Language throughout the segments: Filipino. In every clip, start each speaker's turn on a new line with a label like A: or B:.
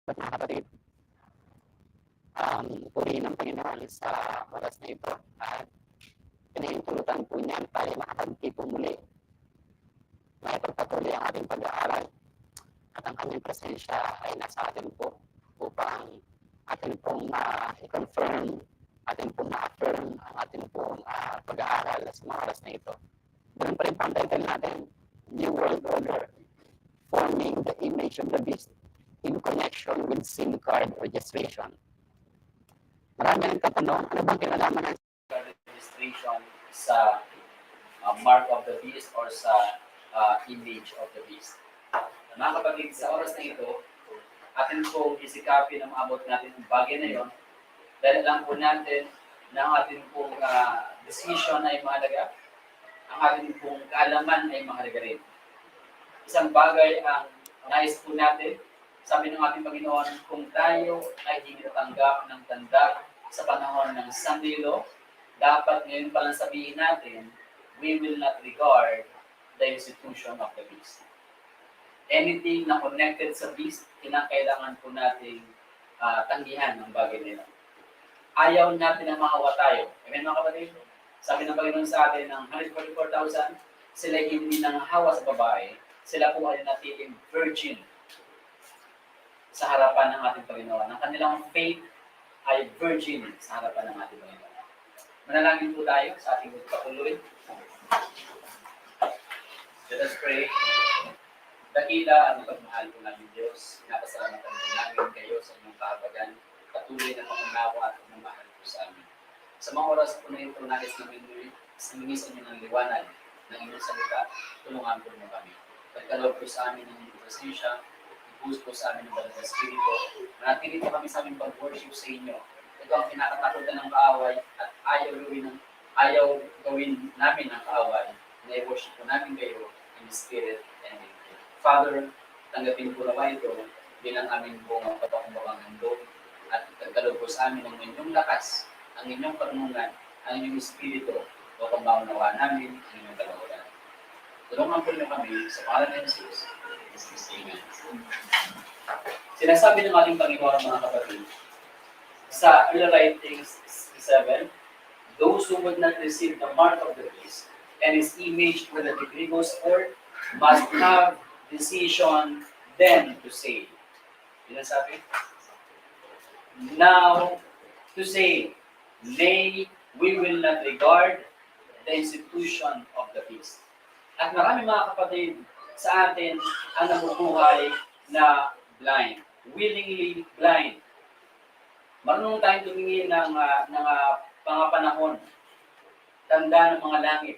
A: At mga kapatid, purihin ng Panginoon sa oras na ito at pinahintulutan po niyan tayo makapagtipong muli na ipagpatuloy ang ating pag-aaral at ang kanyang presensya ay nasa atin po upang atin pong i-confirm, atin pong na-affirm ang atin pong pag-aaral sa mga oras na ito. Ganun pa rin pang title natin, New World Order, Forming the Image of the Beast in Connection with SIM Card Registration. Marami ang tatanong, ano bang kinalaman ng
B: registration sa mark of the beast or sa image of the beast? Mga kapatid, sa oras na ito, atin pong isikapin ang maabot natin ang bagay na yon dahil lang po natin na ang ating pong decision ay mahalaga, ang ating pong kaalaman ay mahalaga rin. Isang bagay ang nais po natin, sabi ng ating Panginoon, kung tayo ay hindi natanggap ng tanda sa panahon ng Sunday Law, dapat ngayon palang sabihin natin, we will not regard the institution of the beast. Anything na connected sa beast, kinakailangan po nating tanggihan ng bagay nila. Ayaw natin na maawa tayo. Amen mga kapatid? Sabi ng Panginoon sa atin ng 144,000, sila hindi nang hawa sa babae, sila po ay natiling virgin sa harapan ng ating Panginoon. Ang kanilang faith ay virgin sa harapan ng ating Panginoon. Manalangin po tayo sa ating pagpatuloy. Let us pray. Dakila ang pagmahal po namin Diyos. Pinapasalamatan po namin kayo sa inyong kahabagan. Patuloy na pangunawa at pagmamahal po sa amin. Sa mga oras po na ito, nais namin sa inyo ng liwanag ng inyong salita, tulungan po mo kami. Pagkalaw po sa amin ng inyong presensya, i-boost po sa amin ng Banal na Espiritu. Manatili po kami sa aming pag-worship sa inyo. Ito ang kinakatakutan ng kaaway at ayaw gawin namin ang kaaway. Na-worship po namin kayo in spirit and in truth. Father, tanggapin po naman ito bilang aming buong kapakumbakang handog at pagkalaw po sa amin ng inyong lakas, ang inyong karunungan, ang inyong espiritu o pambamunawa namin ang inyong kalaunan. Tulungan po niyo kami sa pangalan ng Jesus. Amen. Sinasabi ng ating Panginoon mga kapatid, sa early writings 7, those who would not receive the mark of the beast and his image with the degree goes forth must have decision then to say. Yun ang sabi? Now to say, nay, we will not regard the institution of the beast. At marami mga kapatid sa atin ang nabubuhay na blind, willingly blind. Marunong tayong tumingin ng mga panahon, tanda ng mga langit.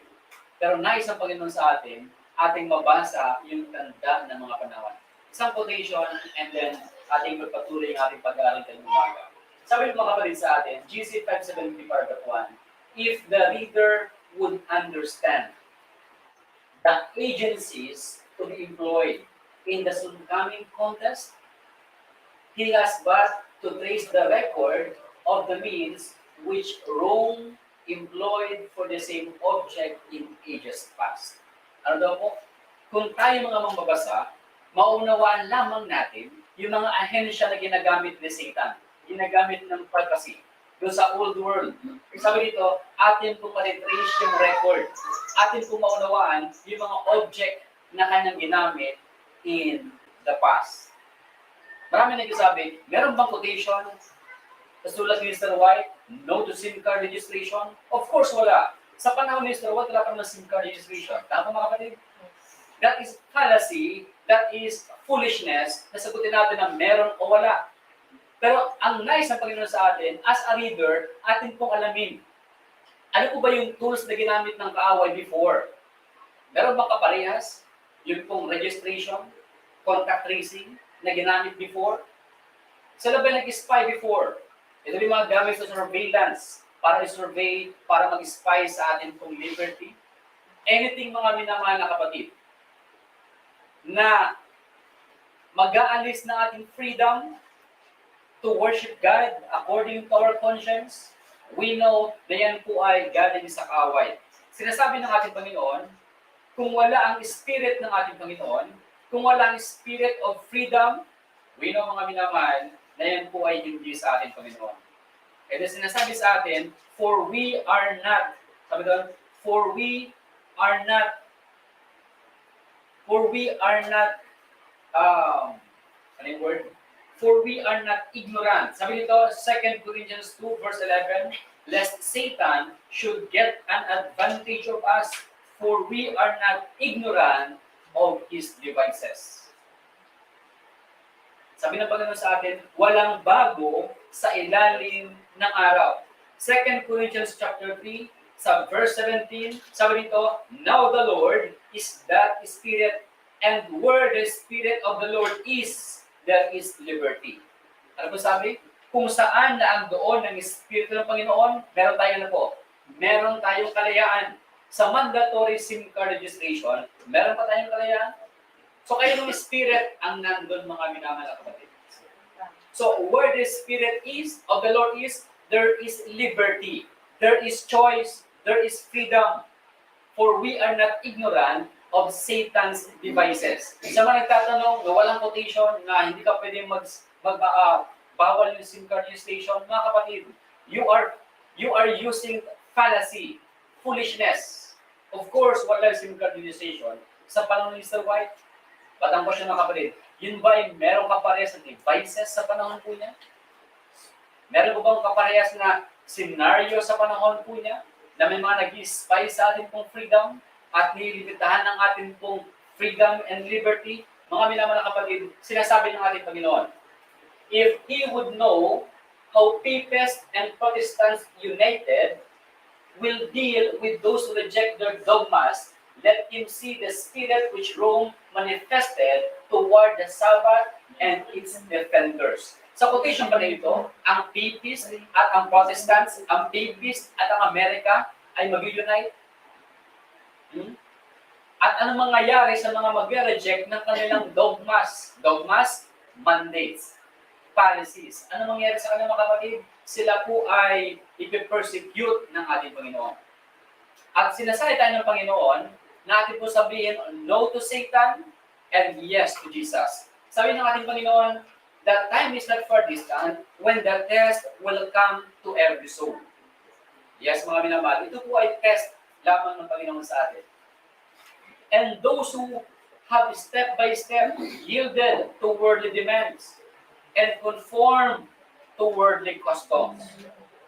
B: Pero nais ng Panginoon sa atin, ating mabasa yung tanda ng mga panahon. Isang quotation and then ating magpatuloy ang ating pag-aaral ng umaga. Sabi ng mga kapatid sa atin, GC 570 paragraph 1, if the reader would understand the agencies to be employed in the soon-coming contest, he has but to trace the record of the means which Rome employed for the same object in ages past. Ano daw po? Kung tayo mga mambabasa, maunawaan lamang natin yung mga ahensya na ginagamit ni Satan, ginagamit ng prophecy doon sa old world. Sabi dito, atin pong ma-trace yung record. Atin pong maunawaan yung mga object na kanyang ginamit in the past. Marami nagsasabi, meron bang quotation sa sulat ni Mr. White, no to SIM card registration? Of course, wala. Sa panahon ni Mr. White, wala pa ng SIM card registration. Tama mga kapatid? That is fallacy, that is foolishness, nasagutin natin na meron o wala. Pero ang nais ng Panginoon sa atin, as a reader, atin pong alamin. Ano po ba yung tools na ginamit ng kaaway before? Meron bang kaparehas? Yung pong registration, contact tracing, na ginamit before? Sila ba nag-spy before? Ito yung mga gamit sa surveillance para i-survey, para mag-spy sa atin pong liberty. Anything mga minamahal na kapatid na mag-aalis na ating freedom to worship God according to our conscience, we know na yan po ay galing sa kaaway. Sinasabi ng ating Panginoon, kung wala ang spirit ng ating Panginoon, kung wala ang spirit of freedom, We know mga minamahal na yan po ay hindi sa atin, Panginoon. Kaya sinasabi sa atin, for we are not, sabi doon, for we are not, ano yung word? For we are not ignorant. Sabi nito, 2 Corinthians 2 verse 11, lest Satan should get an advantage of us, for we are not ignorant of his devices. Sabi ng Panginoon sa atin, walang bago sa ilalim ng araw. 2 Corinthians chapter 3, sa verse 17, sabi nito, now the Lord is that Spirit, and where the Spirit of the Lord is, there is liberty. Ano po sabi? Kung saan na ang doon ng Espiritu ng Panginoon, meron tayo na po. Meron tayong kalayaan. Sa mandatory SIM card registration, meron pa tayong kalayaan. So kayo ng Spirit ang nandun mga minamahal na kapatid. So where the Spirit is, of the Lord is, there is liberty. There is choice. There is freedom. For we are not ignorant of Satan's devices. Sa mga nagtatanong na walang quotation na hindi ka pwedeng bawal yung SIM card registration, mga kapatid, you are using fallacy, foolishness. Of course, wala yung SIM card registration. Sa panahon ni Mr. White, batang ko siya mga kapatid, yun ba ay meron kaparehas na devices sa panahon po niya? Meron po bang kaparehas na scenario sa panahon po niya na may mga nag-spy sa ating pong freedom at nililimitahan ng ating pong freedom and liberty? Mga minamahal na kapatid, sinasabi ng ating Panginoon, if He would know how Papists and Protestants united will deal with those who reject their dogmas, let him see the spirit which Rome manifested toward the Sabbath and its defenders. Sa quotation pa na ito, ang Papists at ang Protestants, ang Papists at ang Amerika ay mag-unite. At ano mangyayari sa mga mag-reject ng kanilang dogmas? Dogmas, mandates, policies. Ano mangyayari sa kanilang mga kapatid? Sila po ay ipipersecute ng ating Panginoon. At sinasabi tayo ng Panginoon na atin po sabihin no to Satan and yes to Jesus. Sabi ng ating Panginoon, that time is not far distant when the test will come to every soul. Yes, mga minamahal, ito po ay test lamang ng Panginoon sa atin. And those who have step by step yielded to worldly demands and conform to worldly customs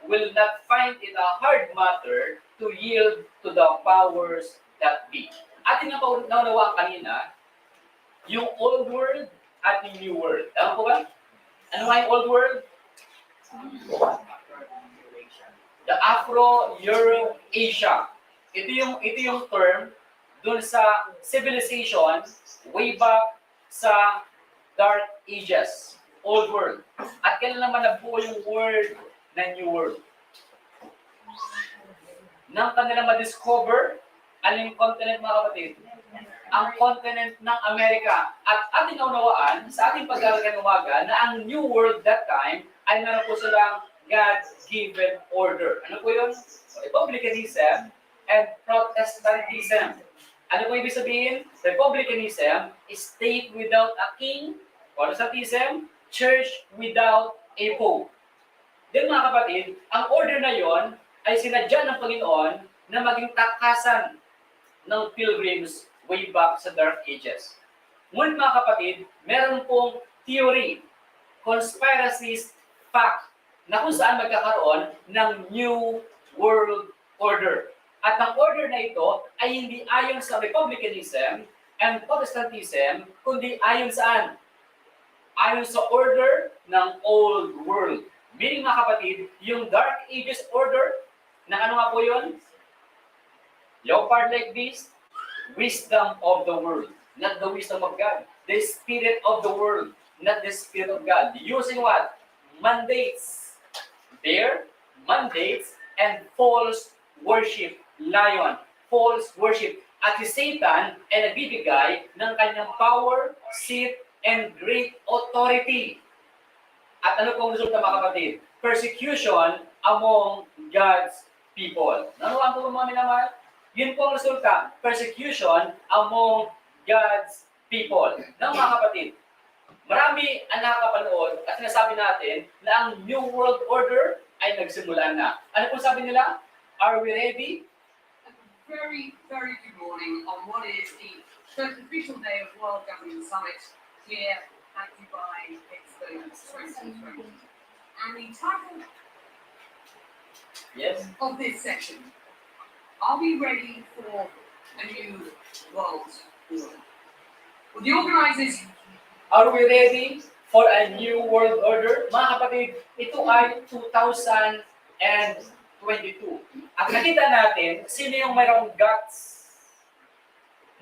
B: will not find it a hard matter to yield to the powers that be. Atin na naunawaan kanina, yung old world at yung new world. Tama po ba? Ano nga yung old world? The Afro-Euro-Asia. Ito yung term dun sa civilization way back sa Dark Ages, Old World. At kailan naman nabuo yung word na New World? Nang kanilang ma-discover, aling continent mga kapatid? Ang continent ng Amerika. At ating naunawaan sa ating pag-aaral ng umaga na ang New World that time ay meron po silang God-given order. Ano po yun? Republicanism and Protestantism. Ano po ibig sabihin? Republicanism is state without a king. Protestantism, church without a pope. Then mga kapatid, ang order na yon ay sinadya ng Panginoon na maging takasan ng pilgrims way back sa Dark Ages. Ngunit mga kapatid, meron pong theory, conspiracies, fact, na kung saan magkakaroon ng New World Order. At ang order na ito ay hindi ayon sa Republicanism and Protestantism, kundi ayon saan? Ayon sa order ng Old World. Meaning mga kapatid, yung Dark Ages order, na ano nga po yun? Leopard-like beast, wisdom of the world, not the wisdom of God. The spirit of the world, not the spirit of God. Using what? Mandates. Their mandates and false worship. Lion, false worship. At si Satan ay nagbibigay ng kanyang power, seat, and great authority. At ano pong resulta mga kapatid? Persecution among God's people. Nanuwaan po mga minamahal? Yun po ang resulta, persecution among God's people. Ng mga kapatid, marami ang nakakapanood at sinasabi natin na ang New World Order ay nagsimula na. Ano po sabi nila? Are we ready?
C: Very, very good morning on what is the first official day of World Government Summit here at Dubai Expo 2020. And the title
B: Yes.
C: of this section, are we ready for a new world order? Well, the organisers
B: Are we ready for a new world order? Mga kapatid, ito ay 2022. At nakita natin, sino yung mayroong guts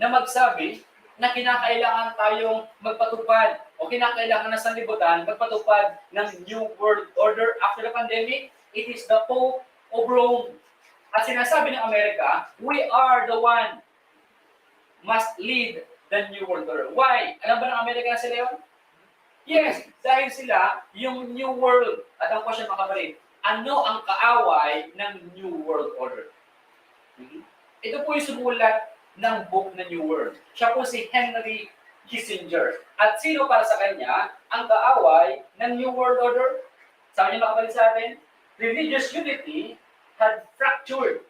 B: na magsabi na kinakailangan tayong magpatupad o kinakailangan na sanlibutan magpatupad ng new world order after the pandemic. It is the Pope of Rome. At sinasabi ng Amerika, we are the one must lead the new world order. Why? Alam ba ng Amerika na sila yun? Yes, dahil sila yung new world. At ang question mga kapatid, ano ang kaaway ng new world order? Ito po yung sumulat ng book na New World. Siya po si Henry Kissinger. At sino para sa kanya ang kaaway ng new world order? Sabi niyo mga kapatid sa atin, religious unity had fractured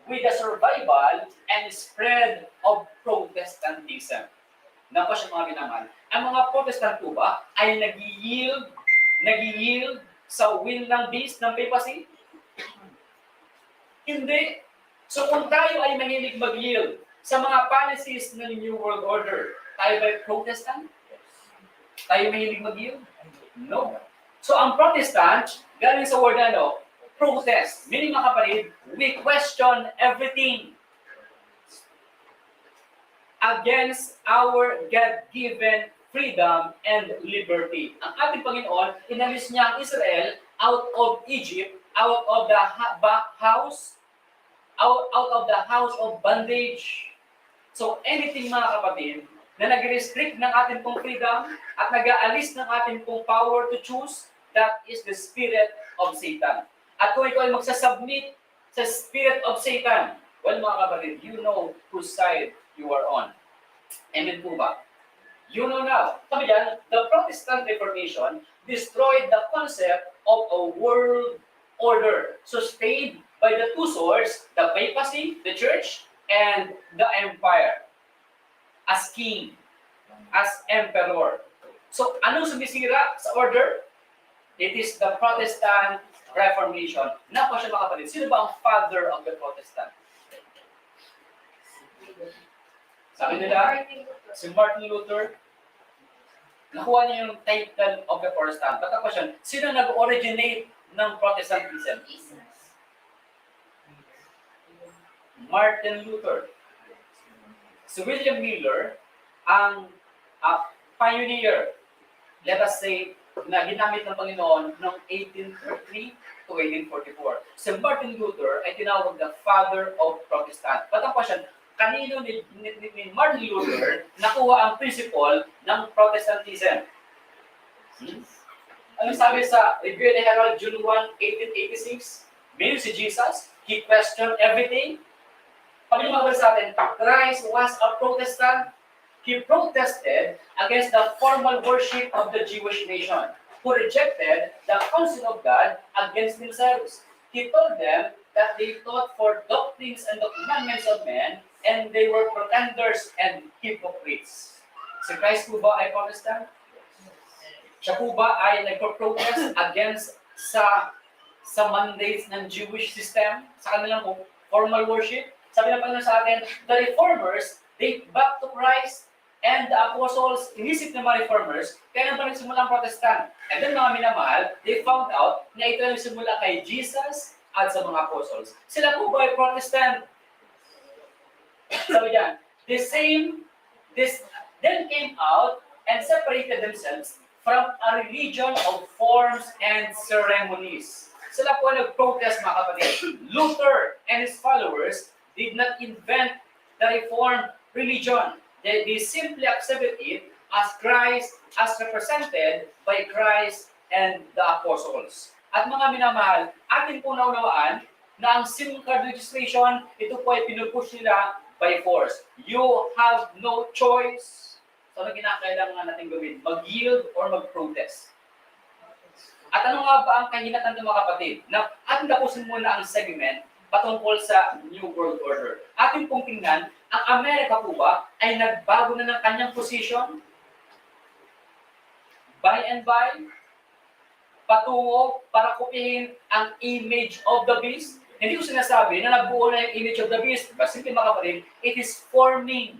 B: with the survival and spread of Protestantism. Naku siya mga binamahal, ang mga Protestant po ba ay nag-yield sa will ng beast ng papacy? Hindi. So kung tayo ay mahilig mag-yield sa mga policies ng New World Order, tayo ba Protestant? Tayo mahilig mag-yield? No. So ang Protestant, galing sa word ano, protest. Meaning mga kapatid, we question everything against our God-given freedom and liberty. Ang ating Panginoon, inalis niya ang Israel out of Egypt, out of the house of bondage. So anything mga kapatid na nag-restrict ng ating pong freedom at nag-aalis ng ating pong power to choose, that is the spirit of Satan. At kung ikaw ay magsasubmit sa spirit of Satan, well mga kapatid, you know whose side you are on. Amen po ba? You know now. Sabi diyan, the Protestant Reformation destroyed the concept of a world order sustained by the two swords, the papacy, the church, and the empire. As king, as emperor. So, anong sumisira sa order? It is the Protestant Reformation. Naku siya mga kapatid, sino ba ang father of the Protestant? Sabi nila, si Martin Luther, nakuha niya yung title of the Protestant. But the question, sino nag-originate ng Protestantism? Martin Luther. Si William Miller, ang pioneer, let us say, na ginamit ng Panginoon noong 1833 to 1844. Si Martin Luther ay tinawag na father of Protestant. But ang question, kanino ni Martin Luther nakuha ang principle ng Protestantism? Ano sabi sa Review of the Herald, June 1, 1886? Meaning si Jesus, he questioned everything. Pag lumabas sa atin, Christ was a Protestant. He protested against the formal worship of the Jewish nation, who rejected the counsel of God against themselves. He told them that they taught for doctrines and the commandments of men, and they were pretenders and hypocrites. Si Christ po ba ay Protestant? Siya po ba ay nagpo-protest against sa mandates ng Jewish system, sa kanilang formal worship? Sabi na Panginoon sa atin, the reformers date back to Christ, and the apostles, inisip ng mga reformers, kaya nang nagsimula ang Protestant. And then mga minamahal, they found out na ito nagsimula kay Jesus at sa mga apostles. Sila po ba ay Protestant? Sabi yan, this then came out and separated themselves from a religion of forms and ceremonies. Sila po nag-protest mga kapatid. Luther and his followers did not invent the Reformed religion. They simply accepted it as Christ, as represented by Christ and the apostles. At mga minamahal, atin po naunawaan na ang SIM card registration, ito po ay pinupush nila by force. You have no choice. So ano kinakailangan natin gawin? Mag-yield or mag-protest? At ano nga ba ang kahinatan ng mga kapatid? Na ating tapusin muna ang segment patungkol sa New World Order. Ating pong tingnan, ang Amerika po ba ay nagbago na ng kanyang position? By and by, patungo para kupihin ang image of the beast? Hindi ko sinasabi na nagbuo na yung image of the beast. But simply mga kapatid, it is forming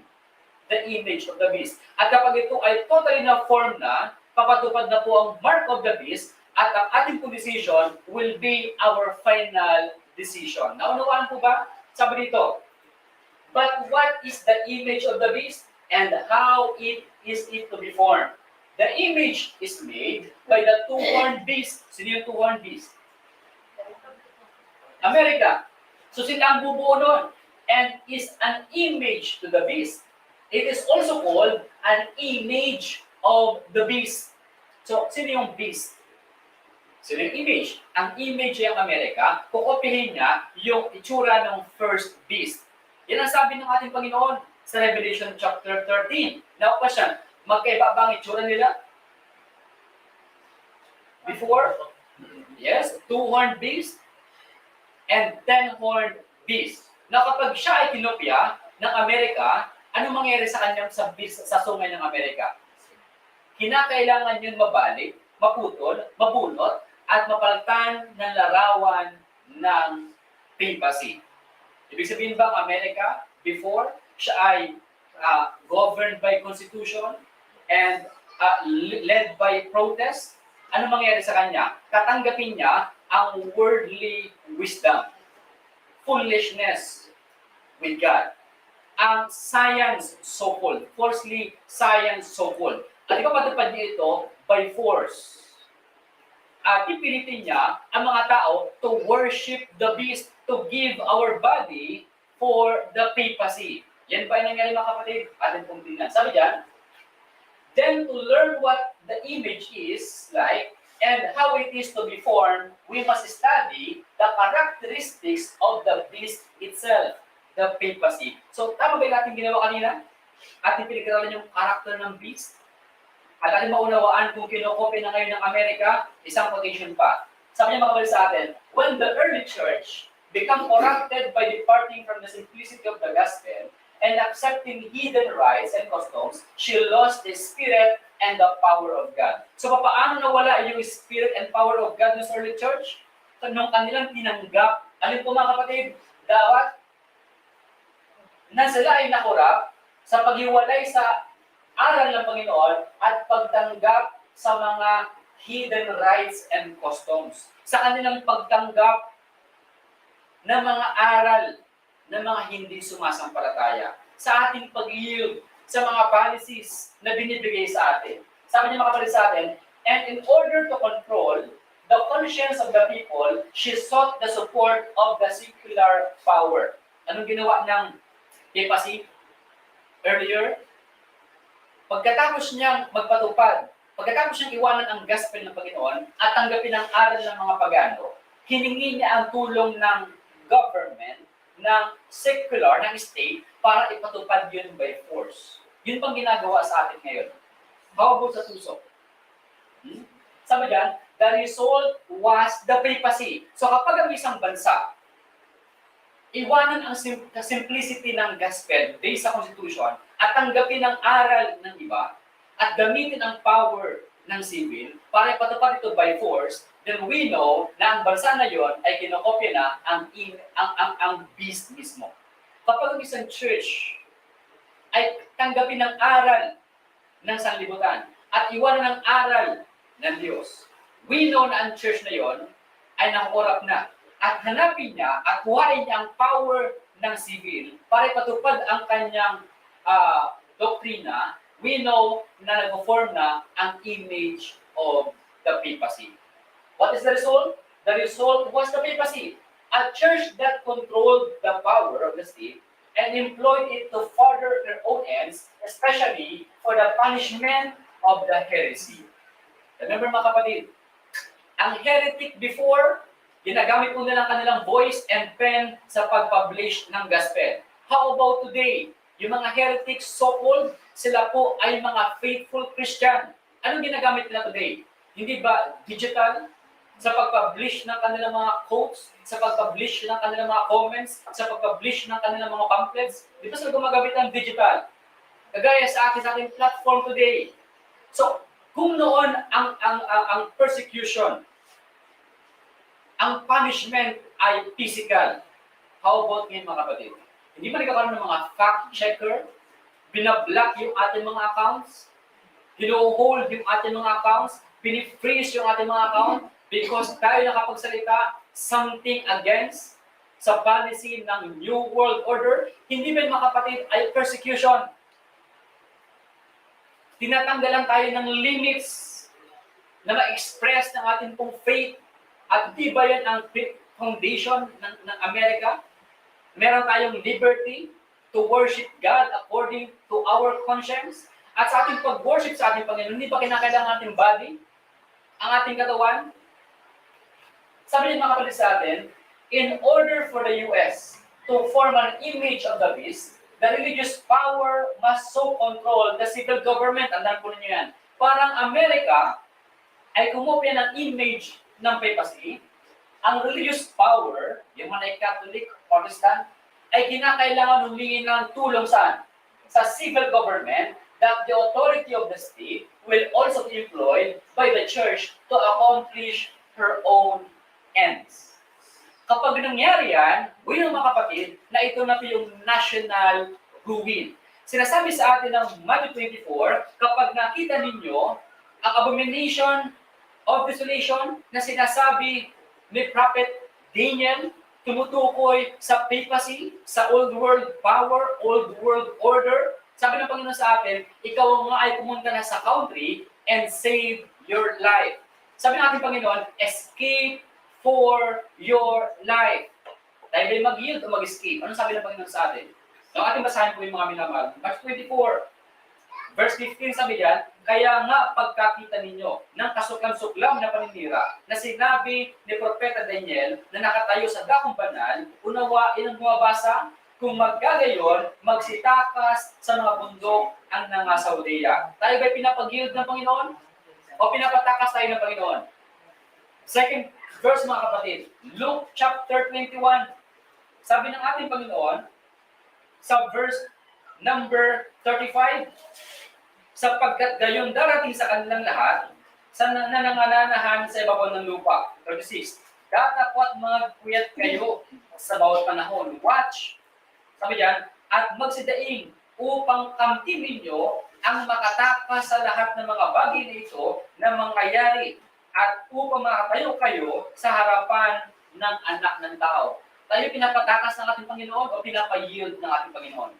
B: the image of the beast. At kapag ito ay totally na-form na, papatupad na po ang mark of the beast, at ang ating po decision will be our final decision. Naunawaan po ba? Sabi dito, but what is the image of the beast and how it is it to be formed? The image is made by the two-horned beast. Sino yung two-horned beast? America. So sila ang bubuo nun. And is an image to the beast. It is also called an image of the beast. So, sino yung beast? Sino yung image? Ang image ng Amerika, kukopihin niya yung itsura ng first beast. Yan ang sabi ng ating Panginoon sa Revelation chapter 13. Now, question, magkaiba ba ang itsura nila? Before? Yes, two-horned beast and 10-horned beast. Na kapag siya ay kinopya ng Amerika, ano mangyayari sa kanyang sa sungay ng Amerika? Kinakailangan yun mabalik, maputol, mabunot, at mapalitan ng larawan ng papacy. Ibig sabihin ba ang Amerika, before, siya ay governed by constitution and led by protest? Ano mangyayari sa kanya? Tatanggapin niya ang worldly wisdom, foolishness with God. Ang science so-called, falsely science so-called. At ipapatupad niya ito by force. At pipilitin niya ang mga tao to worship the beast, to give our body for the papacy. Yan ba yung nangyari mga kapatid? Atin pong tingnan. Sabi diyan, then to learn what the image is like and how it is to be formed, we must study the characteristics of the beast itself, the papacy. So, tama ba yung ating ginawa kanina? Ating pinag-aralan yung character ng beast? At ating maunawaan kung kinokopy na ngayon ng Amerika, isang quotation pa. Sabi niya mga kapatid sa atin, when the early church become corrupted by departing from the simplicity of the gospel and accepting hidden rites and customs, she lost the spirit and the power of God. So, paano nawala yung spirit and power of God ng early church? So, nung kanilang tinanggap, alin po mga kapatid, dapat na sila ay nakurap sa paghiwalay sa aral ng Panginoon at pagtanggap sa mga hidden rites and customs. Sa kanilang pagtanggap ng mga aral ng mga hindi sumasampalataya. Sa ating pag-yield sa mga policies na binibigay sa atin. Sabi niya mga kapatid sa atin, and in order to control the conscience of the people, she sought the support of the secular power. Anong ginawa ng papacy earlier? Pagkatapos niyang magpatupad, pagkatapos niyang iwanan ang gospel ng Panginoon at tanggapin ang aral ng mga pagano, hiningi niya ang tulong ng government, ng secular, ng state, para ipatupad yun by force. Yun pang ginagawa sa atin ngayon. How about sa tusok? Sabi dyan, the result was the papacy. So kapag ang isang bansa, iwanan ang simplicity ng gospel based sa constitution at tanggapin ang aral ng iba at gamitin ang power ng civil para ipatupad ito by force, then we know na ang bansa na yon ay kinokopya na ang beast mismo. Kapag ang isang church ay tanggapin ang aral ng sanlibutan at iwanan ang aral ng Diyos, we know na ang church na yon ay nakukurap na. At hanapin niya at kuhain niya ang power ng civil para ipatupad ang kanyang doktrina, we know na nag-form na ang image of the papacy. What is the result? The result was the papacy, a church that controlled the power of the state and employed it to further their own ends, especially for the punishment of the heresy. Remember mga kapatid, ang heretic before, ginagamit po nila ang kanilang voice and pen sa pag-publish ng gospel. How about today? Yung mga heretics, so-called, sila po ay mga faithful Christian. Anong ginagamit nila today? Hindi ba digital? Sa pag-publish ng kanilang mga quotes, sa pag-publish ng kanilang mga comments, sa pag-publish ng kanilang mga pamphlets, di ba sila gumagamit ng digital? Kagaya sa ating platform today. So, kung noon ang persecution, ang punishment ay physical, how about ngayon mga kapatid? Hindi ba nagkakaroon ng mga fact-checker? Binablock yung ating mga accounts? Hino-hold yung ating mga accounts? Pinifreeze yung ating mga account? Because tayo nakapagsalita something against sa policy ng New World Order, hindi ba mga kapatid ay persecution? Tinatanggalan tayo ng limits na ma-express ng ating pong faith. At di ba yan ang foundation ng Amerika? Meron tayong liberty to worship God according to our conscience. At sa ating pag-worship sa ating Panginoon, hindi ba kinakailangan ating body? Ang ating katawan? Sabi niya mga kapatid sa atin, in order for the US to form an image of the beast, the religious power must so control the civil government. Andan po ninyo yan. Parang Amerika ay kumopya ng image ng papacy. Ang religious power, yung mga Catholic, Protestant, ay kinakailangan humingi ng tulong saan? Sa civil government, that the authority of the state will also be employed by the church to accomplish her own ends. Kapag nangyari yan, mga kapatid, na ito na po yung national ruin. Sinasabi sa atin ng Matthew 24, kapag nakita ninyo ang abomination of desolation na sinasabi ni Prophet Daniel, tumutukoy sa papacy, sa old world power, old world order, sabi ng Panginoon sa atin, ikaw nga ay pumunta na sa country and save your life. Sabi ng ating Panginoon, escape for your life. Tayo ba'y mag-yield o mag-escape? Anong sabi ng Panginoon sa atin? So, ating basahin po yung mga minamahal. March 24, verse 15 sabi diyan, kaya nga pagkakita ninyo ng kasuklam-suklam na paninira na sinabi ni Propeta Daniel na nakatayo sa dakong banal, unawain ang bumabasa, kung magkagayon, magsitakas sa mga bundok ang nangasaudea. Tayo ba'y pinapag-yield ng Panginoon? O pinapatakas tayo ng Panginoon? Second verse mga kapatid, Luke chapter 21. Sabi ng ating Panginoon, sa verse number 35, sapagkat gayon darating sa kanilang lahat, sa nanananahan sa ibabaw ng lupa. 36, datapwat mga puyat kayo sa bawat panahon. Watch, sabi diyan, at magsidaing upang kamtimin nyo ang makatakas sa lahat ng mga bagay na ito na mangyayari at upang makatayo kayo sa harapan ng anak ng tao. Tayo pinapatakas ng ating Panginoon o pinapayield ng ating Panginoon?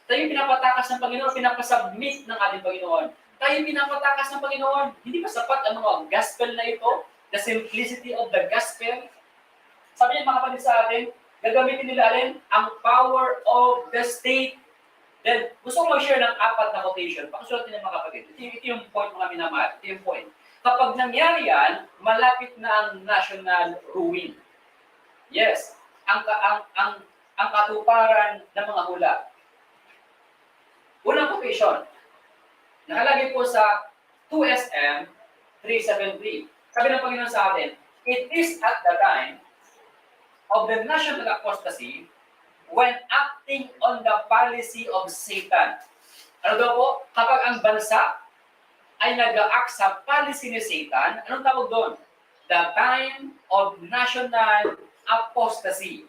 B: Tayo pinapatakas ng Panginoon, pinapasubmit ng ating Panginoon. Tayo pinapatakas ng Panginoon. Hindi ba sapat ang mga gospel na ito? The simplicity of the gospel? Sabi niya mga kapatid sa atin, gagamitin nila rin ang power of the state. Then, gusto ko mag-share ng 4 na quotation. Pakisulat niyo mga kapatid. Ito yung point mga minamahal. Ito yung point. Kapag nangyari yan, malapit na ang national ruin. Yes, ang katuparan ng mga hula. Unang quotation, nakalagay po sa 2SM 373. Sabi ng Panginoon sa atin, it is at the time of the national apostasy when acting on the policy of Satan. Ano daw po? Kapag ang bansa ay nag-act sa policy ni Satan, anong tawag doon? The time of national apostasy.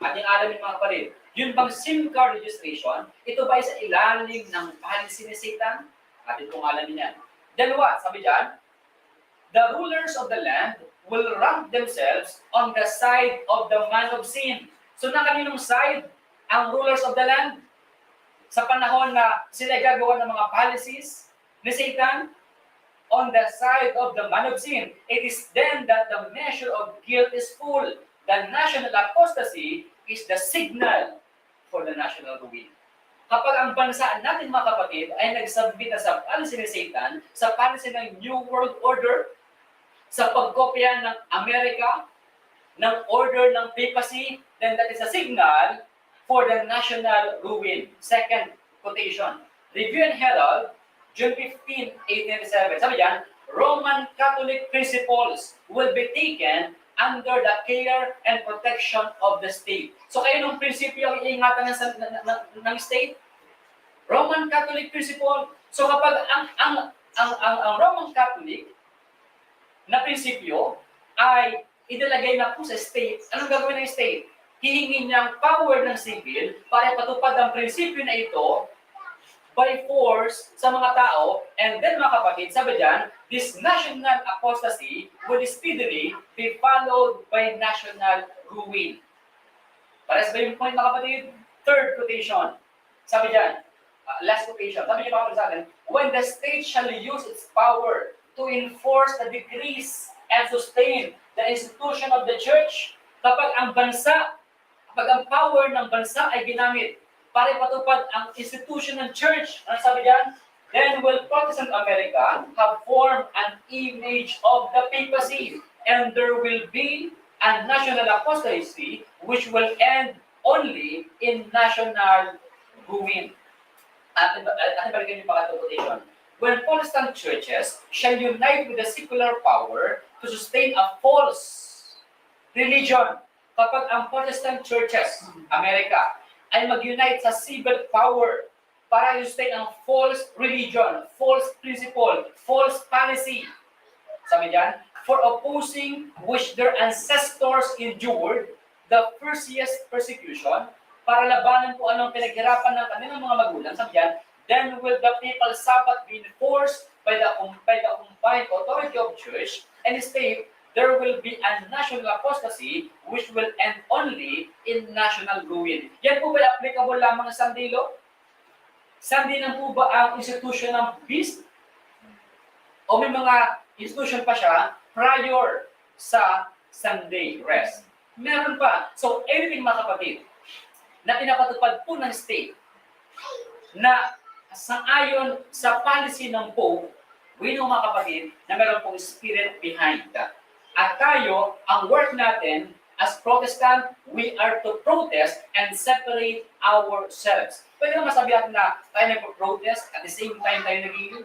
B: Ating alamin mga kapatid, yun bang SIM card registration, ito ba ay sa ilalim ng policy ni Satan? Atin pong alamin yan. Then what? Sabi dyan, the rulers of the land will rank themselves on the side of the man of sin. So na kaninong side ang rulers of the land? Sa panahon na sila gagawa ng mga policies ni Satan, on the side of the man of sin, it is then that the measure of guilt is full. The national apostasy is the signal for the national ruin. Kapag ang bansa natin mga kapatid ay nagsubmit na sa policy ni Satan, sa policy ng New World Order, sa pagkopya ng Amerika, ng order ng papacy, then that is a signal for the national ruin. Second quotation. Review and Herald, June 15, 1897. Sabi dyan, Roman Catholic principles will be taken under the care and protection of the state. So kayo nung prinsipyo ang iingatan ng state? Roman Catholic principle. So kapag ang Roman Catholic na prinsipyo ay idalagay na po sa state, anong gagawin ng state? Hihingi niyang power ng civil para patupad ang prinsipyo na ito by force sa mga tao, and then mga kapatid, sabi dyan, this national apostasy will speedily be followed by national ruin. Pares ba yung point mga kapatid? Third quotation. Sabi dyan, last quotation. Sabi niyo mga kapatid sa akin, when the state shall use its power to enforce the decrees and sustain the institution of the church, kapag ang power ng bansa ay ginamit para ipatupad ang institution ng church, ano sabi diyan? Then will Protestant America have formed an image of the papacy, and there will be a national apostasy which will end only in national ruin. At balikan yung pangatlong quotation. When Protestant churches shall unite with the secular power to sustain a false religion, kapag ang Protestant churches, Amerika, ay mag-unite sa civil power para sustain ang false religion, false principle, false policy. Sabi diyan, for opposing which their ancestors endured the fiercest persecution, para labanan po anong pinaghirapan ng kanilang mga magulang. Sabi diyan, then will the people Sabbath be enforced by the combined authority of church and state. There will be a national apostasy which will end only in national ruin. Yan po ba applicable lamang sa Sunday law? Sunday lang po ba ang institution ng beast? O may mga institution pa siya prior sa Sunday rest? Meron pa. So, anything mga kapatid na pinapatupad po ng state na sangayon sa policy ng Pope, we know mga kapatid na meron pong spirit behind that. At tayo, ang work natin as Protestant, we are to protest and separate ourselves. Pwede naman sabihin na tayo nagpo-protest at the same time tayo nagigil?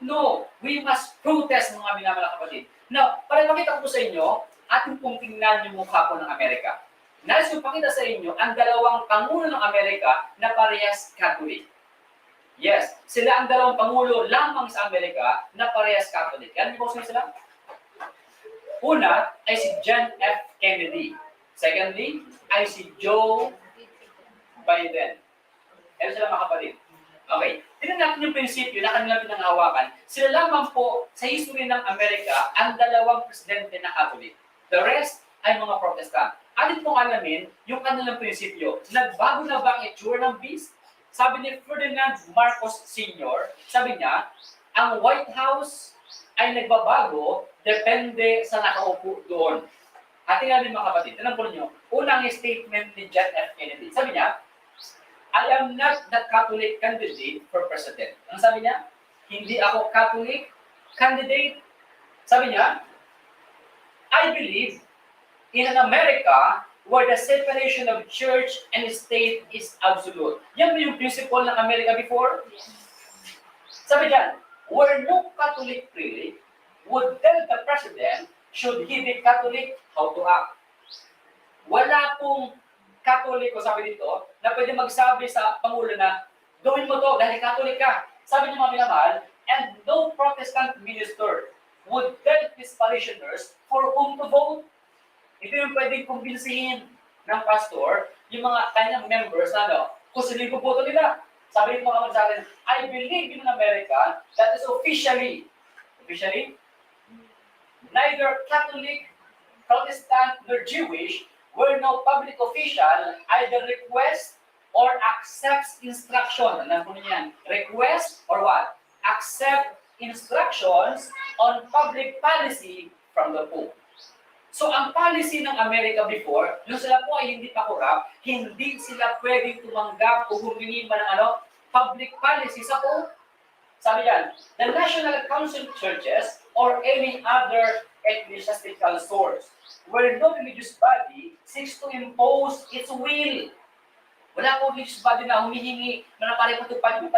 B: No, we must protest mga minamahal kapatid. Now, para makita ko po sa inyo, ating pong tingnan yung mukha po ng Amerika. Nais ko pakita sa inyo ang dalawang pangulo ng Amerika na parehas Catholic. Yes, sila ang dalawang pangulo lamang sa Amerika na parehas Catholic. Yan po sila? Una ay si John F. Kennedy. Secondly, ay si Joe Biden. Ano sila mga kapatid? Okay. Tingnan natin yung prinsipyo na kanilang pinanghawakan. Sila lamang po sa history ng Amerika ang dalawang presidente na Catholic. The rest ay mga Protestant. Atin pong alamin yung kanilang prinsipyo. Nagbago na ba ang itsura ng beast? Sabi ni Ferdinand Marcos Sr., sabi niya, ang White House ay nagbabago depende sa nakaupo doon. At tingnan din mga kapatid, alam po ninyo, unang statement ni John F. Kennedy. Sabi niya, I am not the Catholic candidate for president. Ang sabi niya, hindi ako Catholic candidate. Sabi niya, I believe in an America where the separation of church and state is absolute. Yan ba yung principle ng America before? Sabi diyan, where no Catholic prelate would tell the president should he be Catholic how to act. Wala pong Katoliko, sabi dito, na pwede magsabi sa Pangulo na gawin mo to dahil Catholic ka. Sabi niyo mga minamahal, and no Protestant minister would tell his parishioners for whom to vote. Ito yung pwedeng kumbinsihin ng pastor, yung mga kanyang members na kung sino yung puputo nila. Sabi nito mga sa akin, I believe in America that is officially, neither Catholic, Protestant, nor Jewish, where no public official either request or accepts instruction. Alam po niyan, request or what? Accept instructions on public policy from the Pope. So ang policy ng Amerika before, nung sila po ay hindi pa corrupt, hindi sila pwedeng tumanggap o humingi man ng public policy sa Pope. Sabi yan, the National Council Churches or any other ecclesiastical source where no religious body seeks to impose its will. Wala akong religious body na humihingi na naparipatupad yung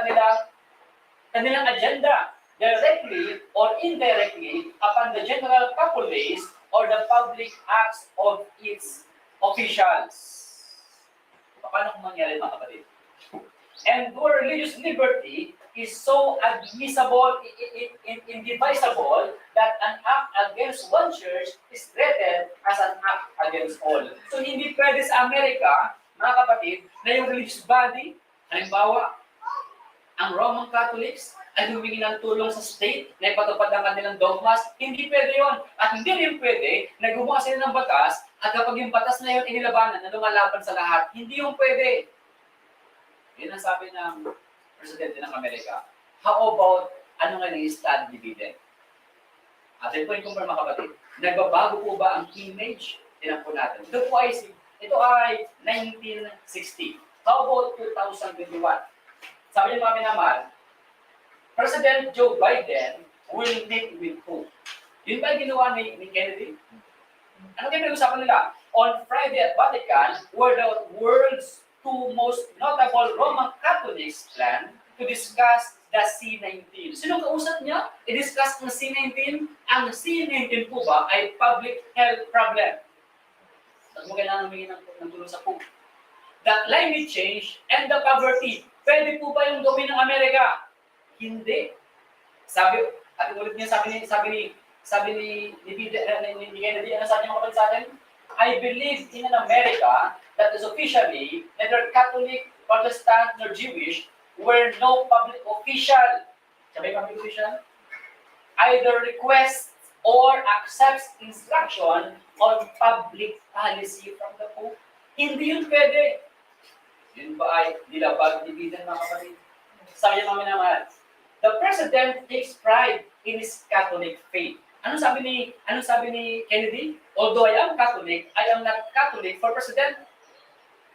B: kanilang agenda directly or indirectly upon the general populace or the public acts of its officials. Paano kung mangyari mga kapatid? And where religious liberty is so admissible, indivisible, that an act against one church is treated as an act against all. So hindi pwede sa Amerika, mga kapatid, na yung religious body, halimbawa, ang Roman Catholics ay humingi ng tulong sa state na ipatupad ang kanilang dogmas. Hindi pwede yun. At hindi rin pwede na gumawa sila ng batas at kapag yung batas na yun inilabanan na lumalaban sa lahat, hindi yung pwede. Yun ang sabi ng Presidente ng Amerika. How about, ano nga yung stud dividend? At ito po yung kumpara mga kapatid. Nagbabago po ba ang image? Tinan po natin. Ito ay 1960. How about 2021? Sabi niyo mga minamahal, President Joe Biden will meet with who? Yun ba yung ginawa ni Kennedy? Ano kayo pinag-usapan nila? On Friday at Vatican, were the world's two most notable Roman Catholics plan to discuss the C-19. Sino kausap niya? I-discuss ang C-19? Ang C-19 po ba ay public health problem? At mo kailangan humingi ng tulong sa po. The climate change and the poverty. Pwede po ba yung gawin ng Amerika? Hindi. Sabi, at ulit niya, sabi ni Kennedy, ano sabi niya mga sa atin? I believe in an America that is officially neither Catholic, Protestant, nor Jewish, where no public official, sabi public official, either requests or accepts instruction on public policy from the Pope. Hindi yun pwede. Yun ba ay nilabag ni Biden mga kapatid? Sabi niya mga minamahal, the President takes pride in his Catholic faith. Anong sabi ni Kennedy? Although I am Catholic, I am not Catholic for President.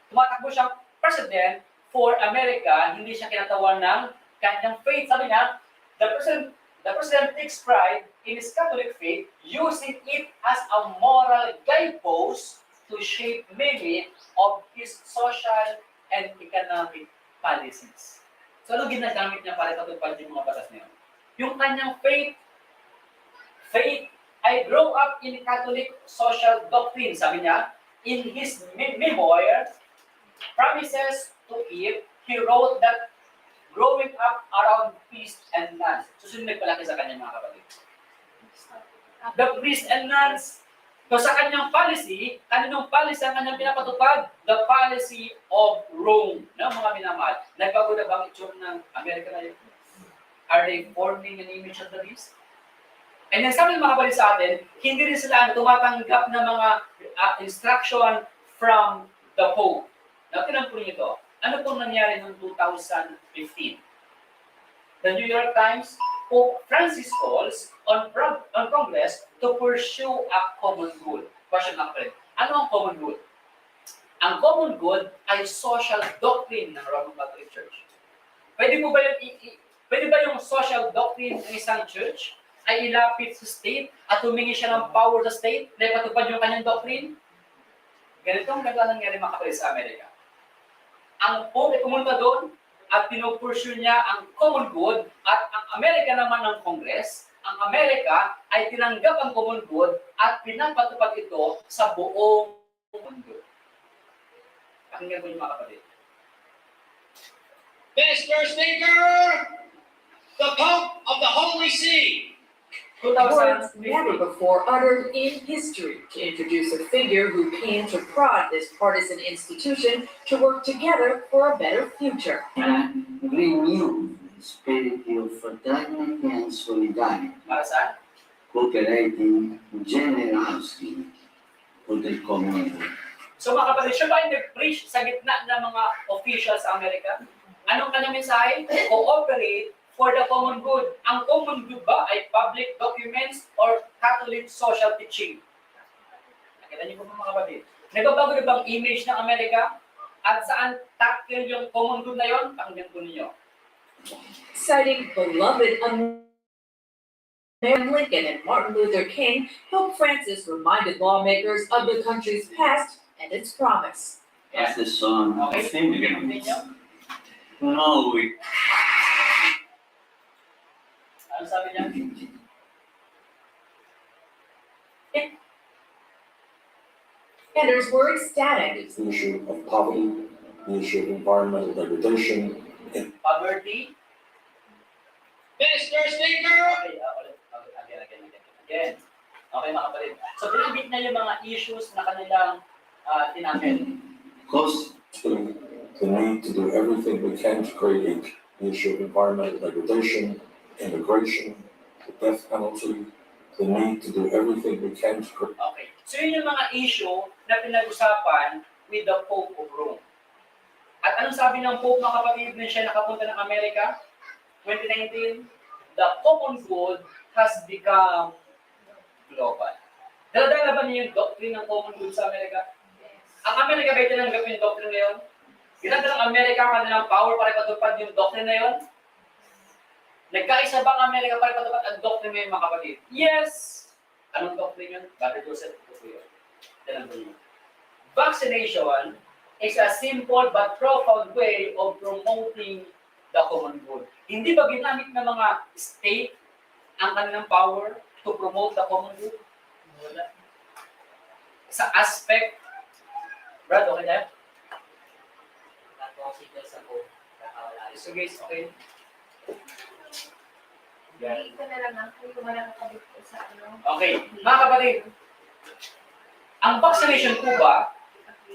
B: Tumatakbo siyang President for America, hindi siya kinatawan ng kanyang faith. Sabi niya, the President takes pride in his Catholic faith, using it as a moral guidepost to shape many of his social and economic policies. So, ano ginagamit niya para tatupad yung mga batas niya? Yung kanyang faith, I grow up in Catholic social doctrine, sabi niya. In his memoir, Promises to Eve, he wrote that growing up around priests and nuns. Susunod nagpalaki sa kanya mga kapatid. The priests and nuns, so sa kanyang policy, kaninong policy ang kanyang pinapatupad? The policy of Rome. No, mga minamahal. Nagbago na bang itsura ng Amerika na yun? Are they forming an image of the beast? And then sabi ng mga kapatid sa atin, hindi rin sila tumatanggap ng mga instruction from the Pope. Now, tinan po niyo ito. Ano pong nangyari noong 2015? The New York Times, Pope Francis calls on Congress to pursue a common good. Question lang pa rin. Ano ang common good? Ang common good ay social doctrine ng Roman Catholic Church. Pwede ba yung social doctrine ng isang church ay ilapit sa state at humingi siya ng power sa state na ipatupad yung kanyang doctrine? Ganitong nangyari mga kapatid sa Amerika. Ang Pope ay pumunta doon at pinupursue niya ang common good at ang Amerika naman ng Congress, ang Amerika ay tinanggap ang common good at pinapatupad ito sa buong mundo. Pakinggan po yung mga kapatid.
D: Mr. Speaker, the Pope of the Holy See.
E: Words never before uttered in history to introduce a figure who came to prod this partisan institution to work together for a better future.
F: And renew the spirit of fraternity and solidarity,
B: Para saan?
F: cooperating generously for the common good.
B: So mga kapatid, siya ba yung nag-preach sa gitna ng mga officials sa Amerika? Anong kanyang mensahe? Cooperate for the common good. Ang common good ba ay public documents or Catholic social teaching? Nakita niyo po mga kapatid. Nagbabago na bang image ng Amerika? At saan tackle yung common good na yon? Pakinggan po ninyo.
E: Citing beloved Abraham Lincoln and Martin Luther King, Pope Francis reminded lawmakers of the country's past and its promise.
B: Yes.
F: the song.
B: Okay.
F: Sing again.
B: Continue.
F: No, we.
B: Ano sabi niya?
E: Commanders were ecstatic.
G: It's the issue of poverty, the issue of environmental degradation.
B: Poverty.
D: Mr. Speaker,
B: Okay, ulit. Okay, again. Okay, mga kapatid. So, binanggit na yung mga issues na kanilang tinakil.
F: Close.
G: The need to do everything we can to create the issue of environmental degradation, immigration, the death penalty, the need to do everything we can to create.
B: Okay. So, yun yung mga issue na pinag-usapan with the Pope of Rome. At anong sabi ng Pope, mga kapatid, na siya nakapunta ng Amerika? 2019, the common good has become global. Dala-dala ba niyo yung doctrine ng common good sa Amerika? Ang Amerika ba tinanggap yung doctrine na yun? Ginagawa ng Amerika ang kanilang power para ipatupad yung doctrine na yun? Nagkaisa ba ang Amerika para ipatupad ang doctrine na yun, mga kapatid? Yes! Anong doctrine yun? Brother Joseph, ito po yun. Tinanggap niyo. Vaccination is a simple but profound way of promoting the common good. Hindi ba ginamit ng mga state ang kanilang power to promote the common good? Wala. Sa aspect, Brad, okay na? So guys, okay?
H: Hindi ko na lang ang kung wala nakabit ko sa ano.
B: Okay, mga kapatid, ang vaccination po ba,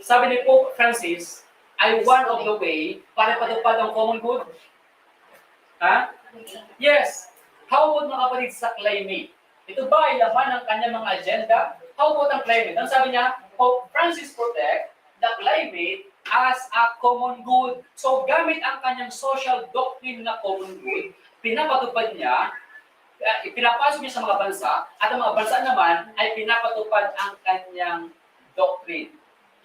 B: sabi ni Pope Francis, ay one of the way para patupad ang common good? Ha? Yes. How about mga kapatid sa climate? Ito ba ay laman ng kanyang mga agenda? How about ang climate? Ang sabi niya, Pope Francis protect the climate as a common good. So gamit ang kanyang social doctrine na common good, pinapatupad niya, pinapasok niya sa mga bansa, at ang mga bansa naman ay pinapatupad ang kanyang doctrine.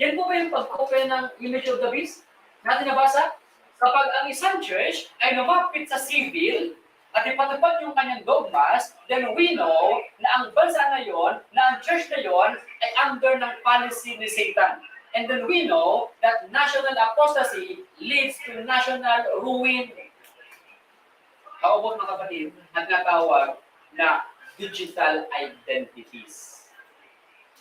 B: Yan po ba yung pag-open ng image of the beast? Natin nabasa? Kapag ang isang church ay lumapit sa civil at ipatupad yung kanyang dogmas, then we know na ang bansa na yon, na ang church na yon ay under ng policy ni Satan. And then we know that national apostasy leads to national ruin. How about mga kapatid, ang natawag na digital identities?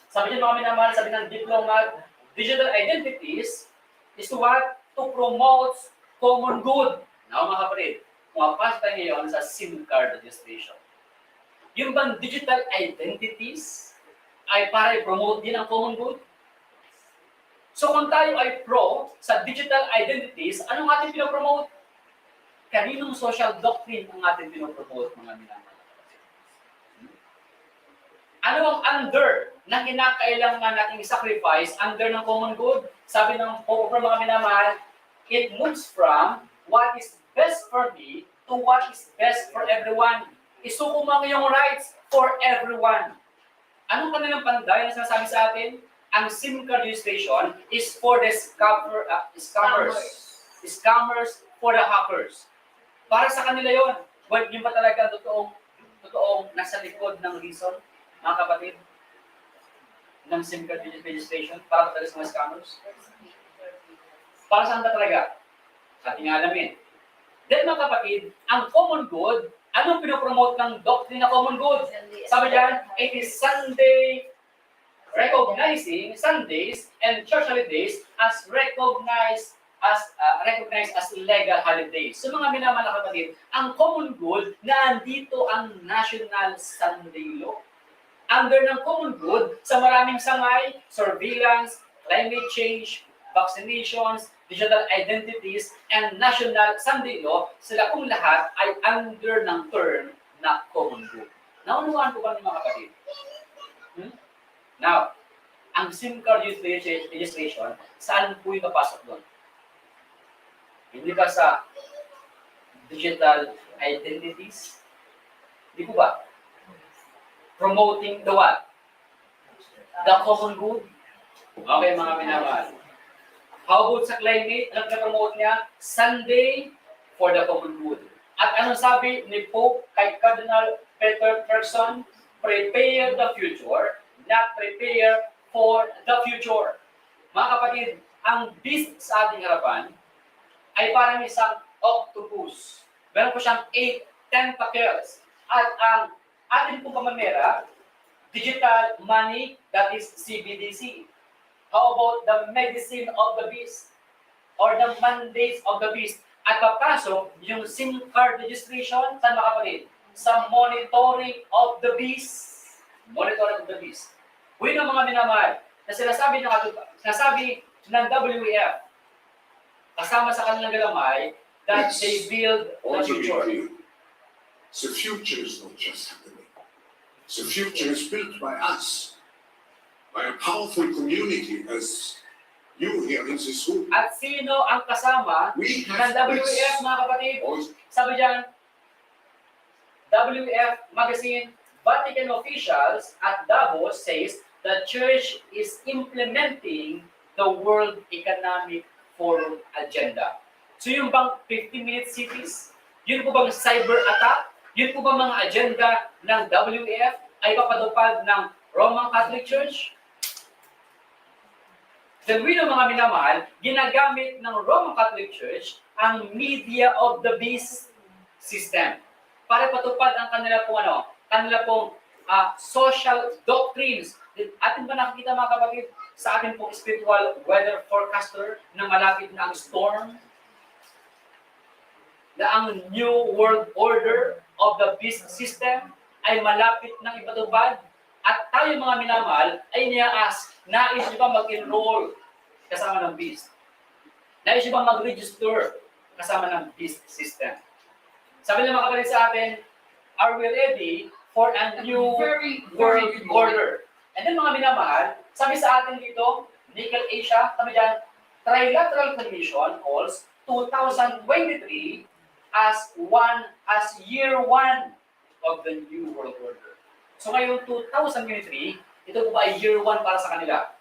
B: Sabi niyo mga minamahal, sabi ng diplomat, digital identities is what? To promote common good. Now mga kapatid, pumapasok tayo ngayon sa SIM card registration. Yung bang digital identities ay para i-promote din ang common good? So kung tayo ay pro sa digital identities, anong ating pinopromote? Kaninong social doctrine ang ating pinopromote, mga minamahal? Ano ang under na kinakailangan nating sacrifice under ng common good? Sabi ng Pope, mga minamahal, it moves from what is best for me to what is best for everyone. Isuko mo ang iyong rights for everyone. Anong kanilang panday na sinasabi sa atin? Ang SIM card registration is for the scammers. Scammers for the hackers. Para sa kanila yon. Well, yun ba talaga totoong nasa likod ng reason, mga kapatid, ng SIM card registration para ba talaga sa mga scammers? Para saan ba talaga? Ating alamin. Then mga kapatid, ang common good, anong pinopromote ng doctrine na common good? Sabi diyan, it is Sunday, recognizing Sundays and church holidays as recognized as legal holidays. So mga minamahal na kapatid, ang common good na andito ang National Sunday Law. Under ng common good, sa maraming sangay, surveillance, climate change, vaccinations, digital identities, and national Sunday law, sila kung lahat ay under ng term na common good. Naunawaan po ba ng mga kapatid? Now, ang SIM card registration, saan po yung papasok doon? Hindi ba sa digital identities? Hindi po ba? Promoting the what? The common good? Okay, mga minamahal. How about sa climate? Anong na-promote niya? Sunday for the common good. At anong sabi ni Pope kay Cardinal Peter Turkson? Prepare the future, not prepare for the future. Mga kapatid, ang beast sa ating harapan ay parang isang octopus. Meron po siyang 8 tentacles. At ang ating pong pamamera, digital money, that is CBDC. How about the medicine of the beast? Or the mandates of the beast? At papasok yung SIM card registration, saan mga kapatid? Sa monitoring of the beast. Monitoring of the beast. Huwag ng mga minamahal na sinasabi ng WEF, kasama sa kanilang galamay, that they build the
I: Also be
B: future.
I: clear, the future is not just happening. The future is built by us, by a powerful community as you here in this room.
B: At sino ang kasama
I: We
B: ng
I: have
B: WEF,
I: this.
B: mga kapatid?
I: Also,
B: Sabi dyan, WEF magazine, Vatican officials at Davos says the church is implementing the World Economic Forum agenda. So yung bang 15-minute cities, yun po bang cyber attack, yun po bang mga agenda ng WEF ay papadupad ng Roman Catholic Church? Then we know, mga minamahal, ginagamit ng Roman Catholic Church ang media of the beast system para patupad ang kanila pong social doctrines. Atin ba nakikita, mga kapatid, sa ating pong spiritual weather forecaster na malapit na ang storm? Na ang New World Order of the Beast System ay malapit nang ipatupad? At tayo, mga minamahal, ay niya-ask, nais nyo ba mag-enroll kasama ng Beast? Nais nyo ba mag-register kasama ng Beast System? Sabi ng mga kapatid sa atin, are we ready for a new world order? And then, mga minamahal, sabi sa atin dito, Nickel Asia, sabi dyan, Trilateral Commission calls 2023 as year one of the new world order. So ngayon, 2023, ito po ba ay year one para sa kanila?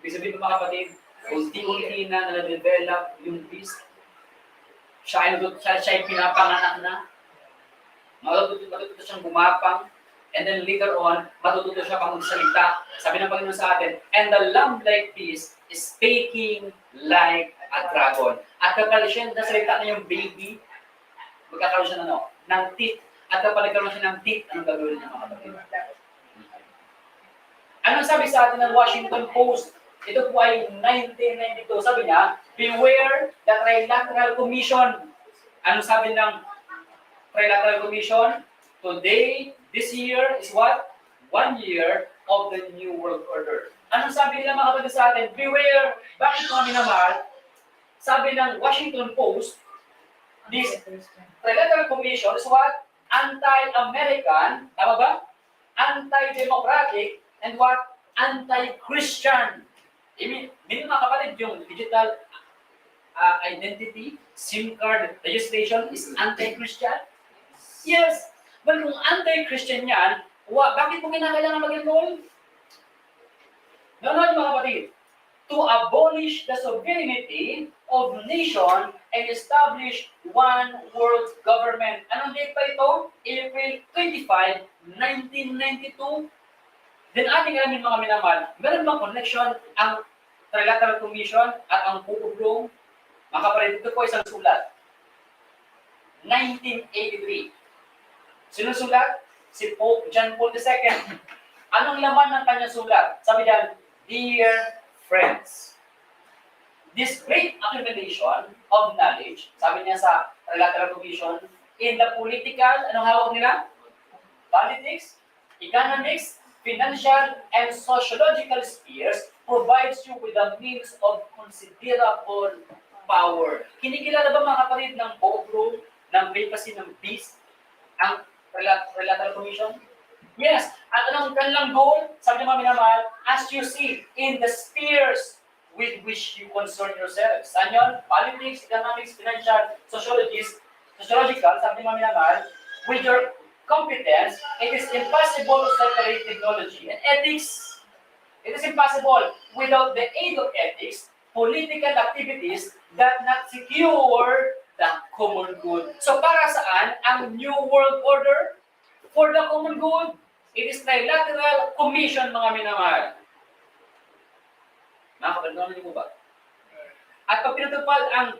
B: Ibig sabihin po, mga kapatid, unti-unti na na-develop yung beast. Siya ay pinapanganak na. Matututo siyang gumapang. And then later on, matututo siya pang magsalita. Sabi ng Panginoon sa atin, and the lamb-like beast is speaking like a dragon. At kapag siya nasalita na yung baby, magkakaroon siya ng teeth. At kapag nagkaroon siya ng teeth, anong gagawin niya, mga kapatid? Anong sabi sa atin ng Washington Post? Ito po ay 1992. Sabi niya, beware the Trilateral Commission. Anong sabi ng Trilateral Commission? Today, this year is what? 1 year of the New World Order. Anong sabi nila, mga kapatid, sa atin? Beware! Bakit mga minamahal? Sabi ng Washington Post, this Trilateral Commission is what? Anti-American, tama ba? Anti-democratic, and what? Anti-Christian. Mga kapatid, yung digital identity, SIM card registration is anti-Christian? Yes. Well, kung anti-Christian yan, bakit mo kinakailangan mag-enroll? No, mga kapatid. To abolish the sovereignty of nation and establish one world government. Anong date pa ito? April 25, 1992. Then ating alamin, mga minamahal, meron bang connection ang Trilateral Commission at ang Pope of Rome? Mga kapatid, ito po isang sulat. 1983. Sinusulat si Pope John Paul II. Anong laman ng kanyang sulat? Sabi diyan, dear friends, this great accumulation of knowledge, sabi niya sa Trilateral Commission, in the political, anong hawak nila? Politics, economics, financial, and sociological spheres provides you with a means of considerable power. Kinikilala ba, mga kapatid, ng Pope Rome, ng papacy ng beast, ang Trilateral Commission? Yes. At anong kanilang goal? Sabi ng mga minamahal, as you see in the spheres with which you concern yourselves. Saan yun? Politics, economics, financial, sociological, sabi ng mga minamahal, with your competence, it is impossible to separate technology and ethics. It is impossible without the aid of ethics, political activities that not secure the common good. So para saan ang New World Order? For the common good. It is Trilateral Commission, mga minamahal. Mga kapatid, naman po ba? At pag pinatupad ang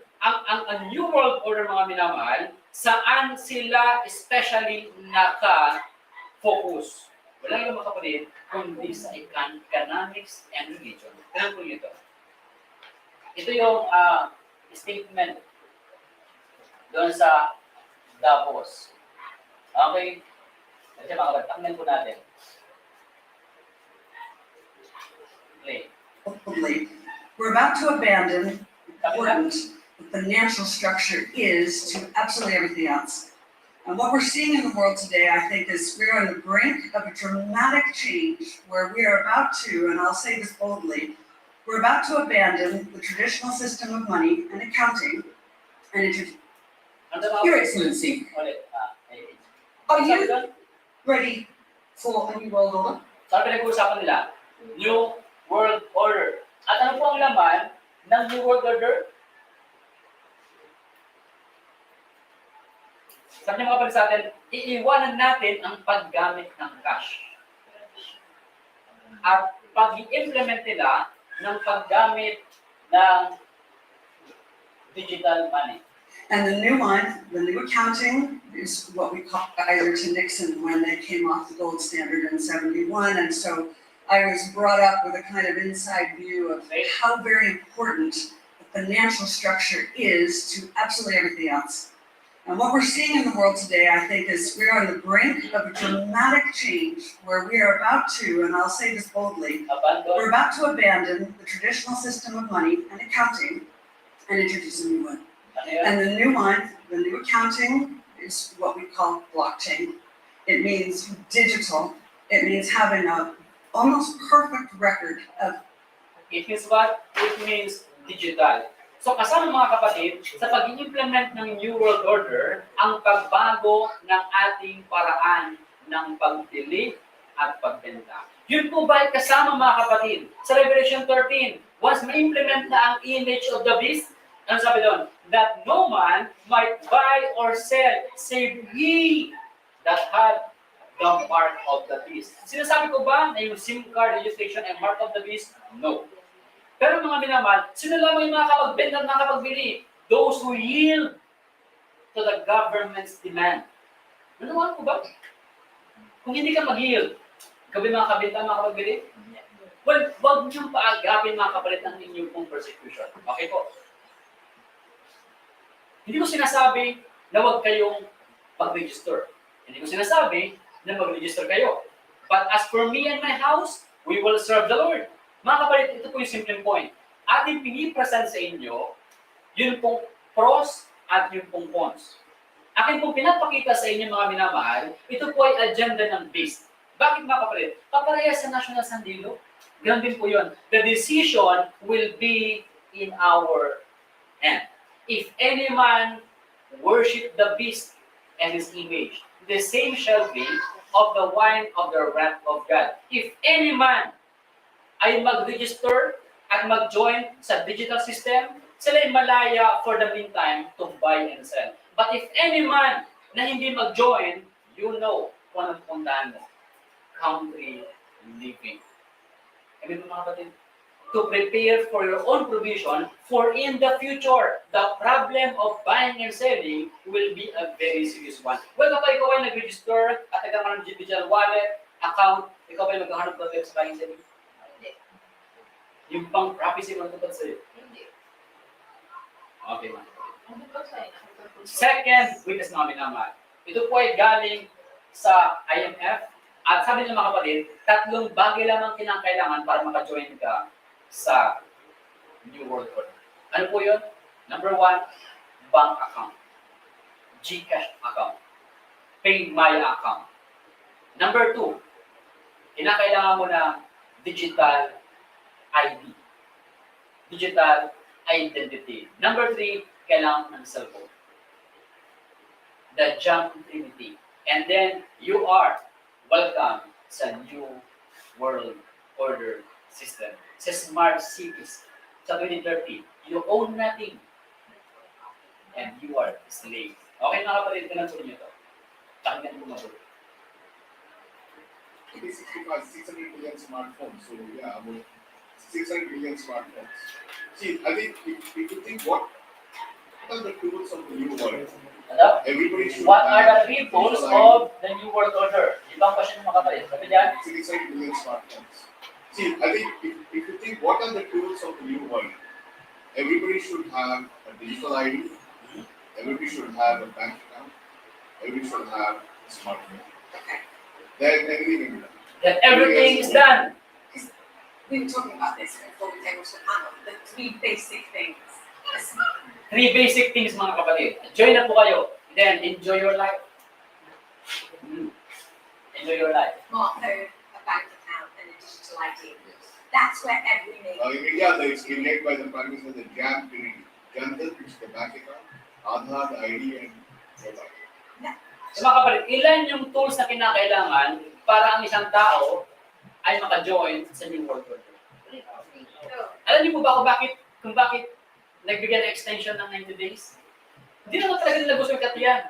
B: New World Order, mga minamahal, saan sila especially naka-focus? Walang ibang mga kapatid, kundi sa economics and religion. Tignan po nyo ito. Ito yung statement doon sa Davos. Okay? Kasi mga kapatid, taknan po natin. Play.
C: Hopefully, we're about to abandon important the financial structure is to absolutely everything else. And what we're seeing in the world today, I think, is we're on the brink of a dramatic change where we are about to, and I'll say this boldly, we're about to abandon the traditional system of money and accounting and introduce. Your Excellency, are you ready for a new world order?
B: Sabi nag-uusapan nila, New World Order. At ano po ang laman ng New World Order? Sabi niya mga kapatid sa atin, iiwanan natin ang paggamit ng cash. At pag-i-implement nila ng paggamit ng digital money.
C: And the new one, the new accounting, is what we call either to Nixon when they came off the gold standard in '71. And so I was brought up with a kind of inside view of how very important the financial structure is to absolutely everything else. And what we're seeing in the world today, I think, is we're on the brink of a dramatic change where we are about to, and I'll say this boldly, we're about to abandon the traditional system of money and accounting and introduce a new one. And the new one, the new accounting, is what we call blockchain. It means digital. It means having a almost perfect record of.
B: It means what? It means digital. So kasama mga kapatid, sa pag-implement ng New World Order, ang pagbago ng ating paraan ng pagbili at pagbenta. Yun po ba ay kasama mga kapatid? Sa Revelation 13, once ma-implement na ang image of the beast, ano sabi doon? That no man might buy or sell, save ye that had the mark of the beast. Sinasabi ko ba na yung SIM card registration ay mark of the beast? No. Pero mga minamahal, sino lamang yung makakapagbenta at makakapagbili? Those who yield to the government's demand. Nanuwan ko ba? Kung hindi ka mag-yield, ikaw ba makakabenta, makakapagbili? Well, wag niyong paagapin mga kapalit ng inyong pong persecution. Okay po? Hindi ko sinasabi na huwag kayong mag-register. Hindi ko sinasabi na mag-register kayo. But as for me and my house, we will serve the Lord. Mga kapalit, ito po yung simple point. Ating pinipresent sa inyo, yun pong pros at yun pong cons. Akin pong pinapakita sa inyo mga minamahal, ito po ay agenda ng beast. Bakit mga kapalit? Kapareha sa National Sandilo. Ganun din po yun. The decision will be in our hand. If any man worship the beast and his image, the same shall be of the wine of the wrath of God. If any man ay mag-register at mag-join sa digital system, sila ay malaya for the meantime to buy and sell. But if any man na hindi mag-join, you know kung anong puntahan mo. Country living. Amin mga kapatid? To prepare for your own provision, for in the future, the problem of buying and selling will be a very serious one. Well, kapag ikaw ay nag-register at nagkakaroon ng digital wallet, account, ikaw ba ay magkahanap ng sa buying and selling?
H: Hindi.
B: Yung pang prophecy mo natupad sa'yo?
H: Hindi.
B: Okay, man.
H: Ano ba sa'yo?
B: Second witness namin naman. Ito po ay galing sa IMF. At sabi ng mga kapatid, 3 bagay lamang kinakailangan para maka-join ka sa New World Order. Ano po yun? Number 1, bank account. GCash account. PayMaya account. Number 2, kinakailangan mo na digital ID. Digital identity. Number 3, kailangan ng cellphone. The Jump Trinity. And then, you are welcome sa New World Order system. Sa smart cities. Sa 2030, you own nothing. And you are slave. Okay mga kapatid, ganun po niyo ito. Pakinggan mo mabuti.
I: Basically, 600 million smartphones. So yeah, about 600 million smartphones. See, I think if you think what are the tools of the new world,
B: Ano?
I: everybody should
B: What are
I: have
B: the three tools of the New World Order? Ibang question mo kapatid. Sabi dyan,
I: 600 million smartphones. See, I think if you think what are the tools of the new world, everybody should have a digital ID, everybody should have a bank account, everybody should have a smartphone.
C: Okay.
I: Then everything will be done.
B: that everything is done.
C: We were talking about this before we came to the panel, the three basic things.
B: Three basic things mga kapatid. Join na po kayo. Then, enjoy your life. Enjoy your life.
C: Smartphone, a bank account, and a digital ID. That's where every nation.
I: In India, it's been led by the Prime Minister, the JAM period. Jantan, which is the bank account, Aadhaar, the ID, and mobile.
B: So mga kapatid, ilan yung tools na kinakailangan para ang isang tao ay maka-join sa New World Order? Alam niyo po ba kung bakit nagbigay ng extension ng 90 days? Hindi naman talaga nila gusto ikat yan.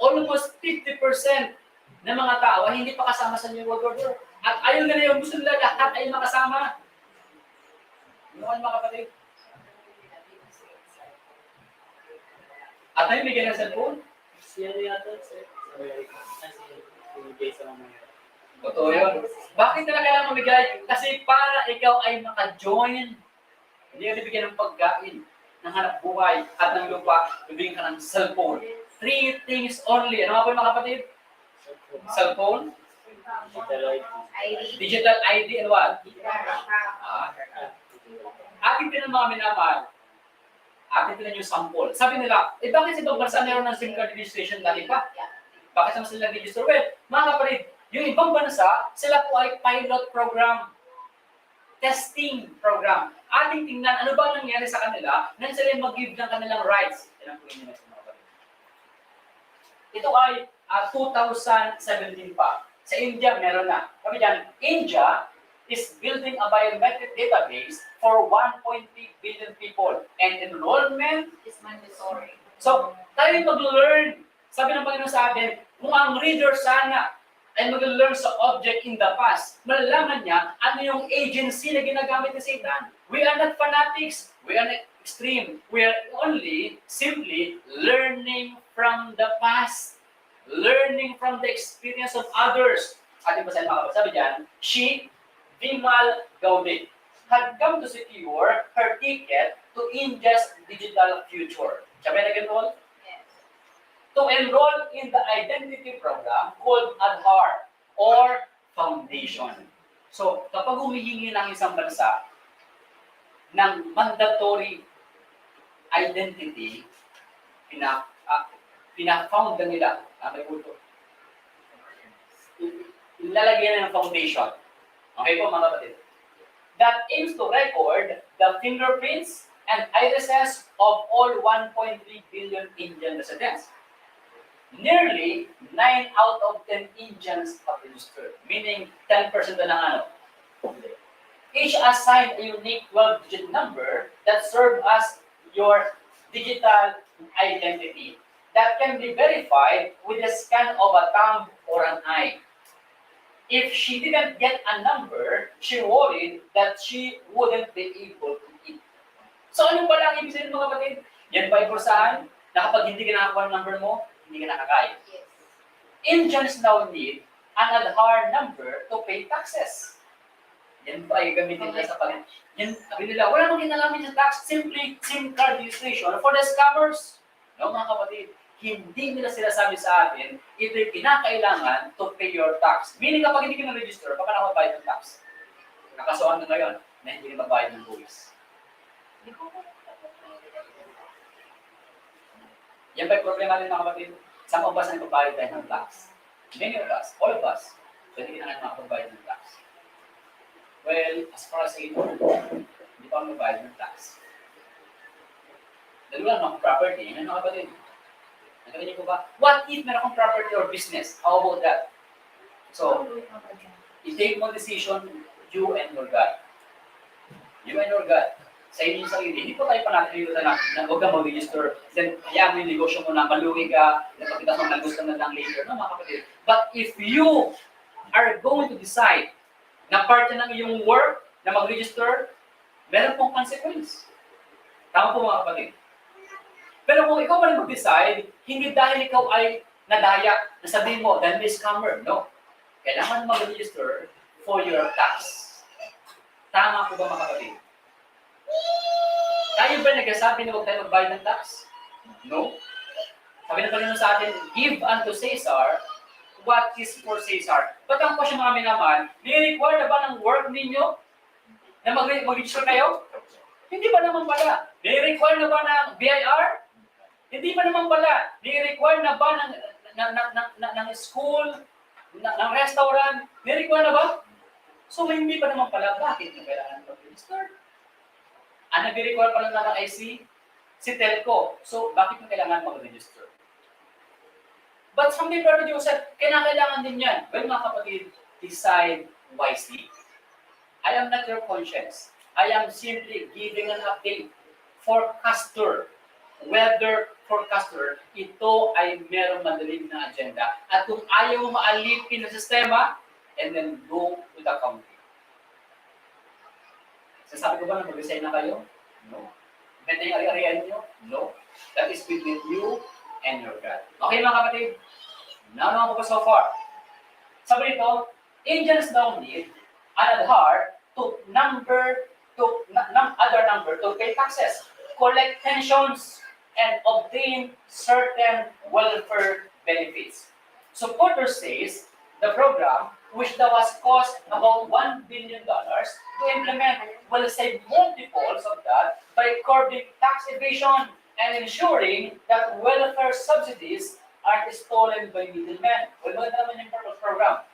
B: Almost 50% ng mga tao ay hindi pa kasama sa New World Order. At ayaw nila yung gusto nila lahat ay makasama. Ano kayo mga kapatid? At tayo bigyan ng cellphone?
A: Siya yata sa Amerika. Kasi binigay sa mga.
B: Totoo yun. Bakit nila kailangan mamigay? Kasi para ikaw ay maka-join. Hindi ka bibigyan ng pagkain, ng hanap buhay, at ng lupa, bibigyan ka ng cellphone. Three things only. Ano nga po yung mga kapatid? Cellphone, digital ID, and what? Akin din ang mga minamahal. Akin din yung sample. Sabi nila, bakit sa ibang bansa meron ng SIM card registration dati pa? Bakit naman sila register? Well, mga kapatid, yung ibang bansa, sila po ay pilot program, testing program. Ating tingnan, ano ba nangyari sa kanila nang sila mag-give ng kanilang rights. Yan ang po yung mga kapatid. Ito ay 2017 pa. Sa India, meron na. Sabi dyan, India is building a biometric database for 1.3 billion people. And enrollment
H: Is mandatory.
B: So, tayo mag-learn. Sabi ng Panginoon sa atin, kung ang reader sana ay mag-learn sa object in the past, malalaman niya ano yung agency na ginagamit ni Satan. We are not fanatics. We are not extreme. We are only simply learning from the past. Learning from the experience of others. Ating basahin mga kapatid. Sabi dyan, she, Vimal Gaudik, had come to secure her ticket to India's digital future. Siya ba nag-enroll?
H: Yes.
B: To enroll in the identity program called Aadhaar or Foundation. So, kapag humihingi ng isang bansa ng mandatory identity, pina-found na nila, ilalagay na ng foundation. Okay po mga kapatid? That aims to record the fingerprints and irises of all 1.3 billion Indian residents. Nearly 9 out of 10 Indians have registered, meaning 10% na ng ano. Each assigned a unique 12-digit number that serves as your digital identity that can be verified with a scan of a thumb or an eye. If she didn't get a number, she worried that she wouldn't be able to eat. So ano pala ang ibig sabihin mga kapatid? Yan ba yung saan na kapag hindi ka nakakuha ng number mo, hindi ka nakakain?
H: Yes.
B: Indians now need an Aadhaar number to pay taxes. Yan ba yung gamitin nila sa pag... Yan, sabi nila, wala mong kinalamin sa tax, simply SIM card registration for the scammers. No mga kapatid, hindi nila sila sabi sa atin, ito'y kinakailangan to pay your tax. Meaning kapag hindi ka na-register, baka nakabayad ng tax. Nakasuhan ka ngayon na hindi ka mabayad ng buwis. Yan ba yung problema rin mga kapatid? Sa mga basa nagpabayad tayo ng tax? Many of us, all of us, pwede ka na makapagbayad ng tax. Well, as far as I know, hindi pa mabayad ng tax. Dalawa lang property, yan mga kapatid. Nagkaroon niyo po ba? What if meron akong property or business? How about that? So, i-take mo decision, you and your God. You and your God. Sa inyong sarili. Hindi po tayo panatili na huwag kang mag-register. Then, hayaan mo yung negosyo mo na maluwi ka, napagkitas mo na gusto na lang later. No, mga kapatid. But if you are going to decide na part ng iyong work, na mag-register, meron pong consequence. Tama po mga kapatid. Pero kung ikaw pa rin mag-decide, hindi dahil ikaw ay nadaya, na sabihin mo, dahil may scammer. No. Kailangan mag-register for your tax. Tama po ba mga kapatid? Tayo ba nagsasabi na huwag tayo magbayad ng tax? No. Sabi ng Panginoon sa atin, give unto Caesar what is for Caesar. But ang question namin naman, ni-require na ba ng work ninyo na mag-register kayo? Hindi pa naman pala. Ni-require na ba ng BIR? Hindi pa naman pala. Ni-require na ba ng school, ng restaurant? Ni-require na ba? So hindi pa naman pala. Bakit nyo kailangan mag-register? Ang nag-require pa lang naman ay si Telco. So bakit nyo kailangan mag-register? But some people already said, kailangan din yan. Well, mga kapatid, decide wisely. I am not your conscience. I am simply giving an update. Forecaster, weather forecaster, ito ay merong madaling na agenda. At kung ayaw mo maalipin ng sistema, and then go to the county. Sasabi ko ba na mag-resign na kayo? No. Ganda yung ari-arian nyo? No. That is between you and your God. Okay mga kapatid? Naman ko pa so far. Sabi nito, Indians now need an Aadhaar to other number to pay taxes, collect pensions, and obtain certain welfare benefits. Supporters says the program, which that was cost about $1 billion to implement, will save multiples of that by curbing tax evasion and ensuring that welfare subsidies aren't stolen by middlemen. Well, maganda naman yung purpose program.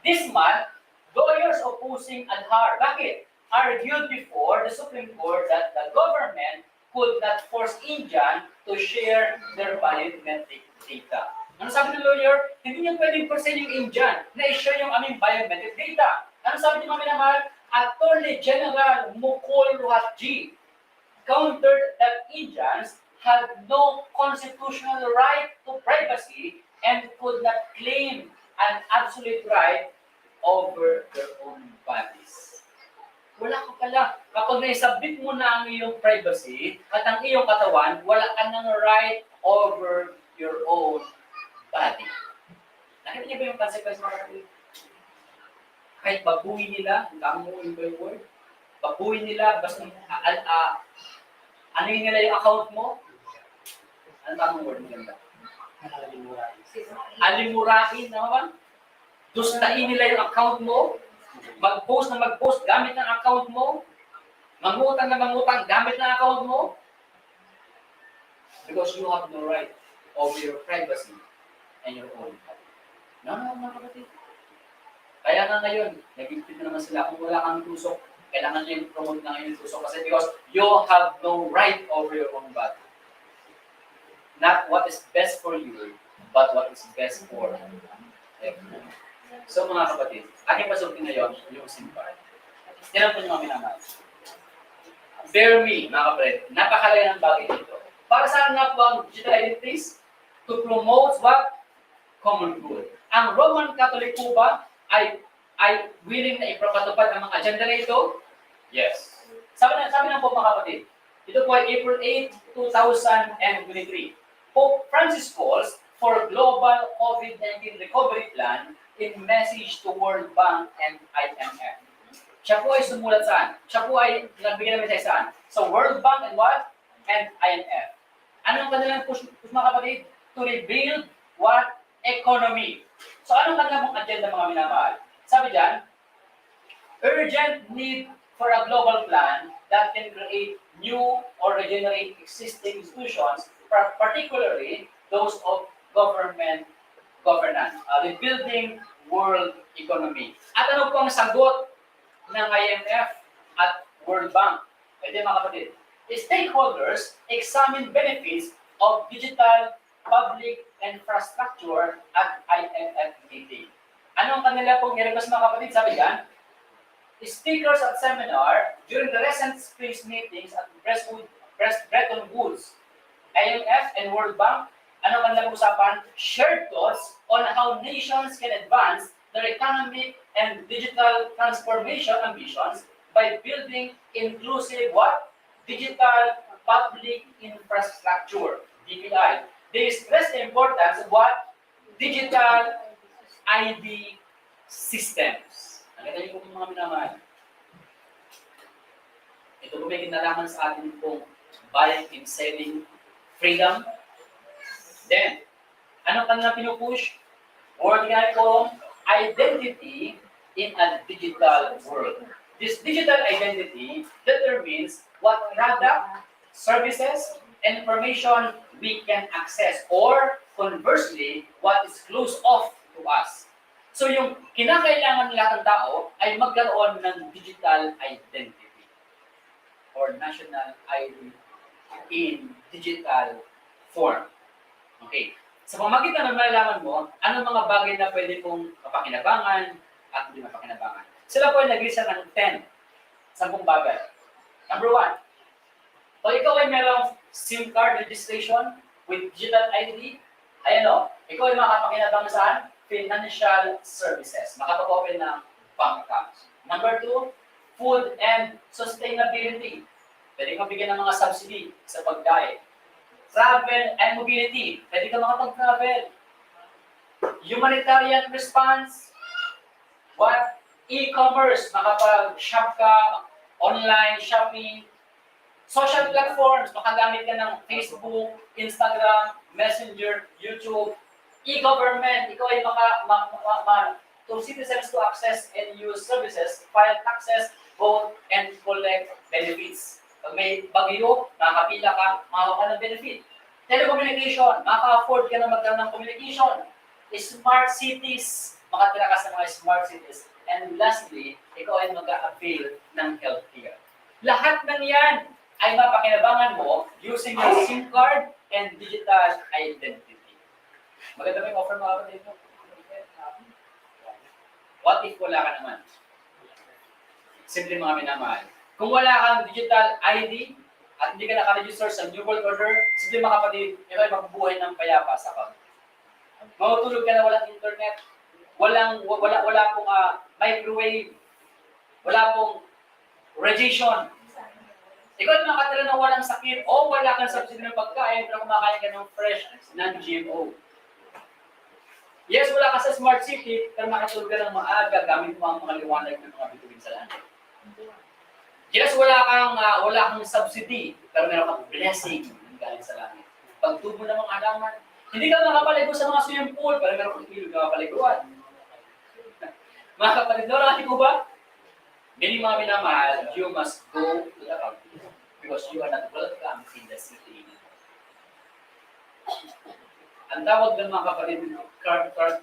B: This month, lawyers opposing Aadhaar, bakit? Argued before the Supreme Court that the government could not force Indian to share their biometric data. Ano sabi ng lawyer? Hindi niya pwedeng forcein yung Indian na i-share yung aming biometric data. Ano sabi niyo mga minamahal? Attorney General Mukul Rohatgi countered that Indians had no constitutional right to privacy and could not claim an absolute right over their own bodies. Wala ka pala. Kapag naisabit mo na ang iyong privacy at ang iyong katawan, wala ka ng right over your own body. Nakita niyo ba yung consequence mga kapatid? Kahit babuhin nila, ang dami mo yung word, babuhin nila, basta ano nila yung account mo? Ano tamang word nila? Alimurahin, tama ba? Dustain nila yung account mo, mag-post gamit ng account mo, mangutang na mangutang gamit ng account mo, because you have no right over your privacy and your own body. No, mga kapatid. Kaya nga ngayon, nag-impit na naman sila kung wala kang tusok, kailangan nyo i-promote na ngayon yung tusok kasi because you have no right over your own body. Not what is best for you, but what is best for everyone. So mga kapatid, aking pasukin ngayon yung simbahan. Tinan po nyo mga minamahal. Bear me, mga kapatid, napakalaga ng bagay dito. Para saan nga po ang digital identities? To promote what? Common good. Ang Roman Catholic po ba ay willing na ipapatupad ang mga agenda na ito? Yes. Sabi na po mga kapatid, ito po ay April 8, 2023. Pope Francis calls for global COVID-19 recovery plan in message to World Bank and IMF. Siya po ay sumulat saan? Siya po ay nagbigay ng mensahe saan? So World Bank and what? And IMF. Anong kanilang push mga kapatid? To rebuild what? Economy. So anong kanilang agenda mga minamahal? Sabi dyan, urgent need for a global plan that can create new or regenerate existing institutions, particularly those of government governance, rebuilding world economy. At ano po ang sagot ng IMF at World Bank? Pwede mga kapatid. Stakeholders examine benefits of digital public infrastructure at IMF meeting. Anong kanila pong i-request mga kapatid? Sabi dyan, speakers at seminar during the recent space meetings at Bretton Woods, IMF and World Bank, ano kanilang usapan? Shared thoughts on how nations can advance their economic and digital transformation ambitions by building inclusive what? Digital public infrastructure, DPI. They stress the importance of what? Digital ID systems. Ang ganda yung mga minamahal. Ito po may kinalaman sa atin pong buying and selling freedom. Then, anong kanilang pinupush? Or nga po, identity in a digital world. This digital identity determines what product, services, and information we can access, or conversely, what is closed off to us. So yung kinakailangan ng lahat ng tao ay magkaroon ng digital identity or national ID in digital form. Okay. Sa pamagitan ng malalaman mo, anong mga bagay na pwede kong mapakinabangan at hindi mapakinabangan. Sila po ay nag-isa ng 10 bagay. Number 1, kung ikaw ay merong SIM card registration with digital ID, ay ikaw ay makapakinabang saan? Financial services. Makapag-open ng bank accounts. Number 2, food and sustainability. Pwede kang bigyan ng mga subsidy sa pagkain. Travel and mobility. Pwede ka makapag-travel. Humanitarian response. What? E-commerce. Makapag-shop ka, online shopping. Social platforms. Makagamit ka ng Facebook, Instagram, Messenger, YouTube. E-government. Ikaw ay to citizens to access and use services, file taxes, vote, and collect benefits. Pag may bagyo, makakapila ka, makakuha ka ng benefit. Telecommunication, makaka-afford ka na magkaroon ng communication. Smart cities, makatira ka sa mga smart cities. And lastly, ikaw ay mag-a-avail ng healthcare. Lahat ng yan ay mapakinabangan mo using your SIM card and digital identity. Maganda ba yung offer mga kapatid mo? What if wala ka naman? Simple mga minamahal. Kung wala kang digital ID at hindi ka nakaregister sa New World Order, simple mga kapatid, ikaw ay magbubuhay ng payapa sa account. Matutulog ka na walang internet, wala pong microwave, wala pong radiation. Ikaw ay makatira na walang sakit o wala kang subsidy ng pagkain pero kumakain ka ng fresh, non-GMO. Yes, wala ka sa smart city, pero makatulog ka ng maaga gamit mo ang mga liwanag ng mga bituin sa langit. Yes, wala kang subsidy, pero meron kang blessing ng galing sa langit. Pagtubo ng mga halaman, hindi ka makapaligo sa mga swimming pool, pero meron kang ilog na kapaliguan. Mga kapatid, natin ko ba? Many mga minamahal, you must go to the country because you are not welcome in the city. Ang tawag ng mga kapatid,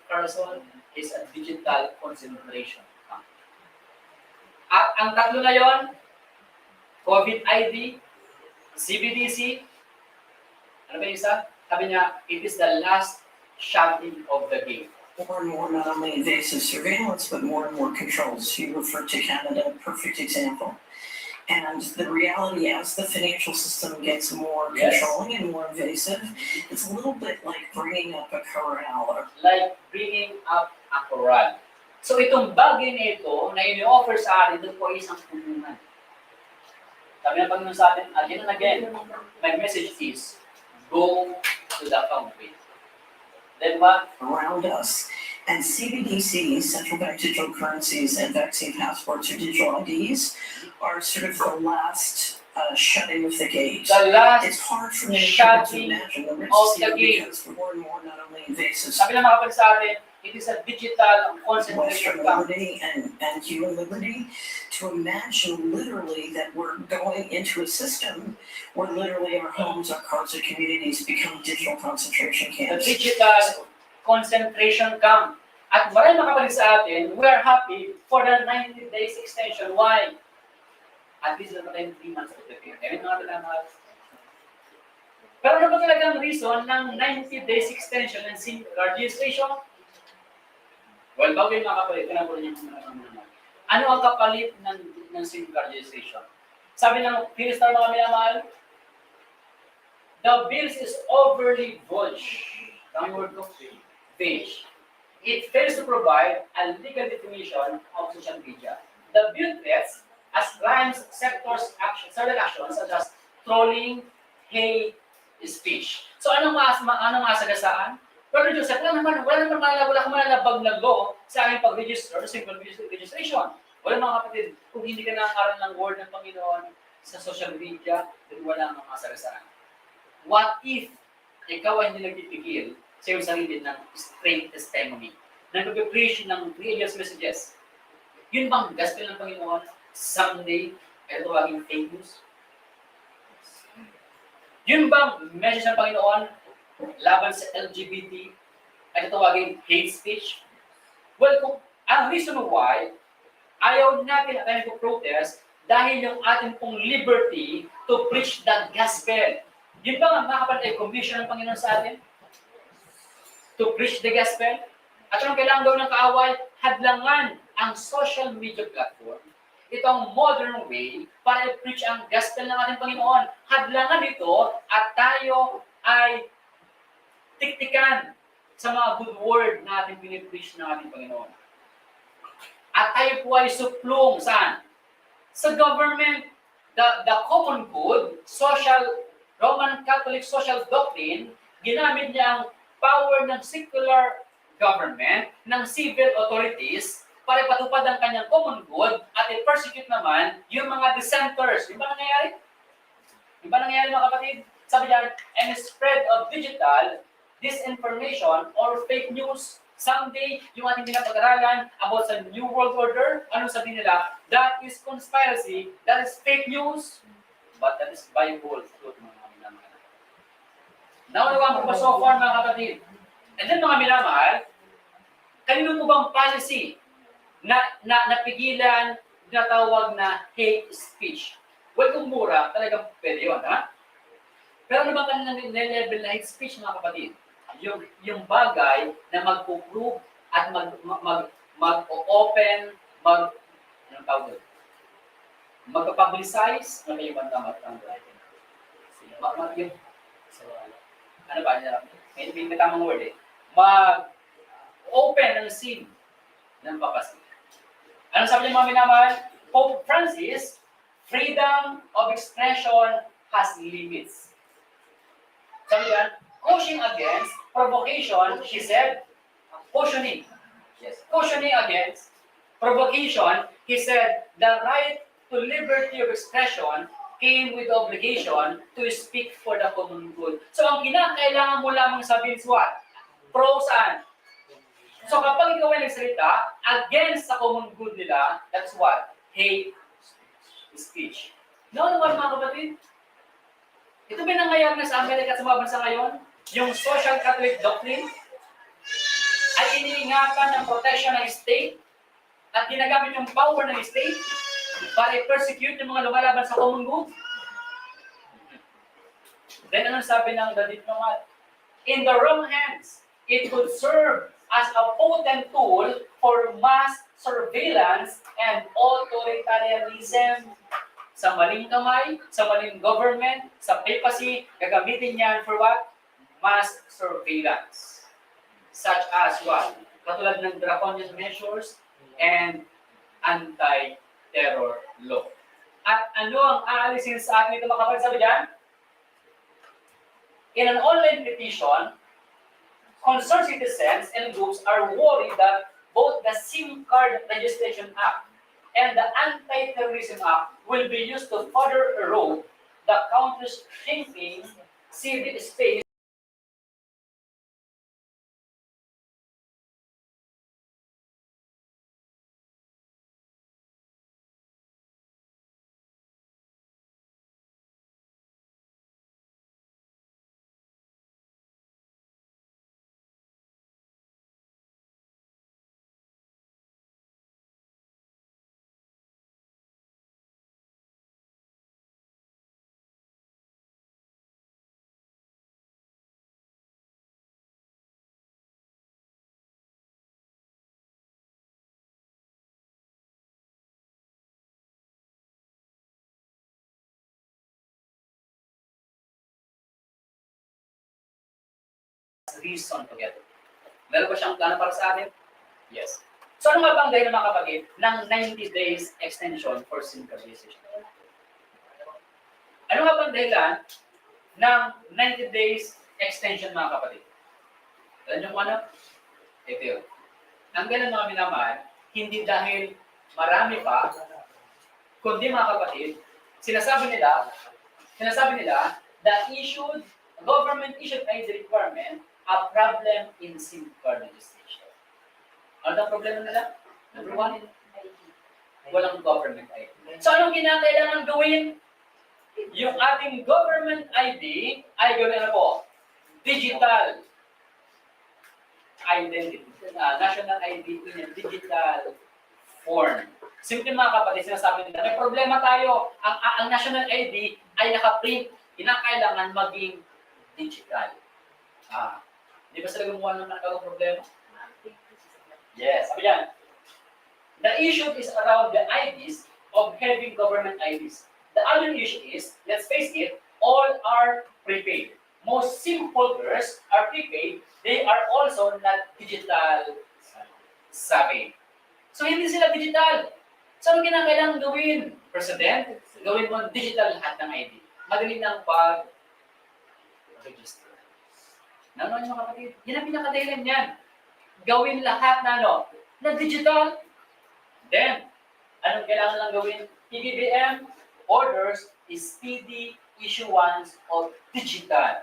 B: Carson, is a digital concentration. At ang tatlo na yon, COVID ID, CBDC, ano ba yung isa? Sabi niya, it is the last shutting of the gate.
J: More and more, not only invasive surveillance, but more and more controls. You refer to Canada, perfect example. And the reality, as the financial system gets more controlling and more invasive, it's a little bit like bringing up a corral.
B: Like bringing up a corral. So itong bagay na ito, na ini-offer sa atin, doon po isang kulungan. Sabi na Panginoon sa atin, again and again, my message is, go to the country. Then what?
J: Around us. And CBDCs, central bank digital currencies, and vaccine passports or digital IDs are sort of the last shutting of the gate.
B: The last
J: It's hard for many people to
B: shutting
J: imagine the
B: of
J: risks
B: the
J: here
B: gate.
J: because more and more not only invasive
B: Sabi na mga kapatid sa atin, it is a digital concentration
J: Western
B: camp.
J: liberty and human liberty, to imagine literally that we're going into a system where literally our homes, our cars, our communities become digital concentration
B: The
J: camps.
B: digital concentration camp. At marami mga kapatid sa atin, we are happy for the 90 days extension. Why? At least na tayo 3 months of the period. Ngayon mga tinamahal. Pero ano ba talagang reason ng 90 days extension ng SIM card registration? Well, bago yung mga kapatid, tinapos niyo mga ano ang kapalit ng SIM card registration? Sabi ng Philistine mga minamahal, the bills is overly vague. Ang word ko, vague. It fails to provide a legal definition of social media. The bill text as crimes sectors action, certain actions such as trolling, hate speech. So anong masagasaan? Brother Joseph, wala kang malalabag na law sa aking pag-register, simple registration. Wala mga kapatid, kung hindi ka nakakaroon ng word ng Panginoon sa social media, then wala kang masagasaan. What if ikaw ay hindi nagpipigil sa iyong sarili ng straight testimony, nag-preach ng previous messages? Yun bang gospel ng Panginoon? Someday, ay tawagin fake news? Yun bang message ng Panginoon laban sa LGBT ay tawagin hate speech? Well, kung ang reason why ayaw natin at tayo protest dahil yung ating pong liberty to preach the gospel. Yun ba nga mga kapatid ay commission ng Panginoon sa atin? To preach the gospel? At anong kailangan gawin ng kaaway? Hadlangan ang social media platform. Ito ang modern way para i-preach ang gospel ng ating Panginoon. Hadlangan ito at tayo ay tiktikan sa mga good word na ating pinipreach ng ating Panginoon. At tayo po ay suplong saan? Sa government. The common good, Roman Catholic social doctrine, ginamit niya ang power ng secular government, ng civil authorities, para ipatupad ang kanyang common good at i-persecute naman yung mga dissenters. Yung ba nangyayari? Yung ba nangyayari mga kapatid? Sabi diyan, and spread of digital disinformation or fake news. Someday, yung ating pinapag-aralan about sa New World Order, anong sabi nila? That is conspiracy, that is fake news, but that is Bible truth, mga minamahal. Naunawaan ko pa so far, mga kapatid. And then, mga minamahal, kanino mo bang policy na napigilan, tinatawag na hate speech? Well, kung mura, talagang pwede yun, ha? Pero ano bang kanilang level na hate speech, mga kapatid? Yung bagay na mag-prove at mag-open, anong tawag doon? Mag-publicize, ano yung tama? Ano ba? May tamang word eh. Mag-open ng sin ng papasin. Ano sabi niya mga minamahal? Pope Francis, freedom of expression has limits. Sabi yan, cautioning against provocation, she said, cautioning. Yes. Cautioning against provocation, he said, the right to liberty of expression came with the obligation to speak for the common good. So ang kinakailangan mo lamang sabihin is what? Pro saan? So kapag ikaw ay nagsalita against sa common good nila, that's what? Hate speech. No, mga kapatid? Ito ba nangyayari na sa Amerika at sa mga bansa ngayon? Yung social Catholic doctrine ay iniingatan ng protection ng state at ginagamit yung power ng state para i-persecute yung mga lumalaban sa common good. Then anong sabi ng the diplomat? In the wrong hands, it could serve as a potent tool for mass surveillance and authoritarianism. Sa maling kamay, sa maling government, sa papacy, gagamitin yan for what? Mass surveillance. Such as what? Katulad ng draconian measures and anti-terror law. At ano ang aalisin sa atin ito mga kapatid? Sabi dyan? In an online petition, concerned citizens and groups are worried that both the SIM card registration act and the Anti-Terrorism Act will be used to further erode the country's shrinking civil space reason together. Meron ba siyang plano para sa atin? Yes. So ano nga bang dahilan mga kapatid ng 90 days extension for synchronization? Ano nga bang dahilan ng 90 days extension mga kapatid? Alam niyo kung ano? Ito yun. Ang dahilan mga minamahal, hindi dahil marami pa, kundi mga kapatid, sinasabi nila that government issued ID requirement a problem in SIM card registration. Ano ang problema nila? Number one, walang government ID. So anong kinakailangan gawin? Yung ating government ID ay gawin na po, digital identity, national ID in a digital form. Simple mga kapatid, sinasabi nila, may problema tayo. Ang national ID ay naka-print. Kinakailangan maging digital. Di ba sila gumawa ng nakakawang problema? Yes, sabi yan. The issue is around the IDs of having government IDs. The other issue is, let's face it, all are prepaid. Most SIM holders are prepaid. They are also not digital savvy. So hindi sila digital. So ano kinakailangan gawin? President, gawin mo digital lahat ng ID. Madali ng pag-register. Ano mga kapatid? Yan ang pinakadahilan niyan. Gawin lahat na na digital. Then, anong kailangan lang gawin? PBBM orders is speedy issuance of digital.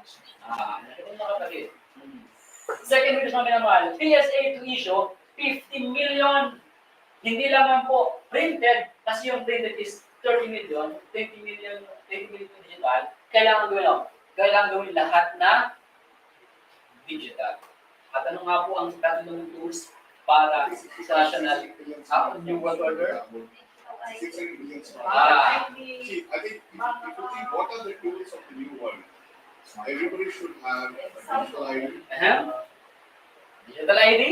B: Nakita mga kapatid. Second reason namin naman, PSA to issue 50 million. Hindi lamang po printed, kasi yung printed is 30 million, 20 million digital. Kailangan gawin lahat na digital. At ano nga po ang tatlong tools para sa national New World Order?
I: 600 million. See,
B: Ah.
I: See, I think if you think what are the tools of the new world, everybody should have a digital ID,
B: Digital ID?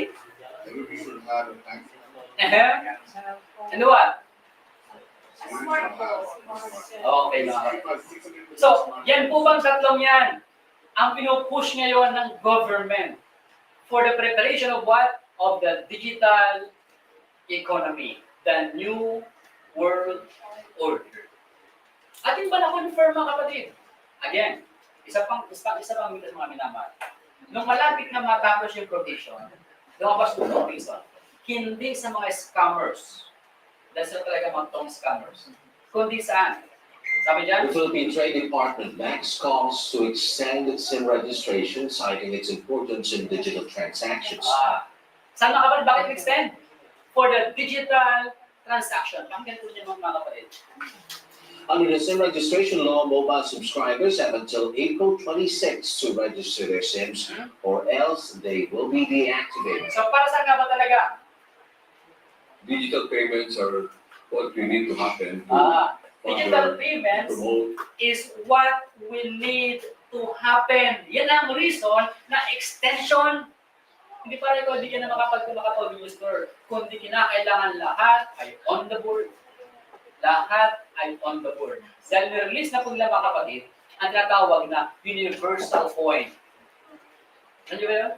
I: everybody should have a bank account,
B: And what?
I: everybody should have
B: Okay, mga kapatid.
I: 600 million
B: So,
I: smart
B: yan po bang tatlong yan ang pinupush ngayon ng government for the preparation of what? Of the digital economy, the new world order. Atin ba na-confirm mga kapatid? Again, isa pang mitas mga minamahal. Nung malapit na matapos yung provision, lumabas po ng reason, hindi sa mga scammers, dahil sila talaga mga tong scammers, kundi saan? Sabi dyan?
K: The Philippine Trade Department backs calls to extend SIM registration, citing its importance in digital transactions.
B: Saan mga kapatid? Bakit extend? For the digital transaction. Pakinggan po niyo mga kapatid.
K: Under the SIM registration law, mobile subscribers have until April 26 to register their SIMs, or else they will be deactivated.
B: So para saan nga ba talaga?
G: Digital payments are what we need to happen to
B: Digital payments
G: promote.
B: is what we need to happen. Yan ang reason na extension. Hindi para ikaw hindi ka na makapag-register, kundi kinakailangan lahat ay on the board. Lahat ay on the board. Dahil nirelease na po nila mga kapatid, ang tinatawag na universal coin. Ano ba yun?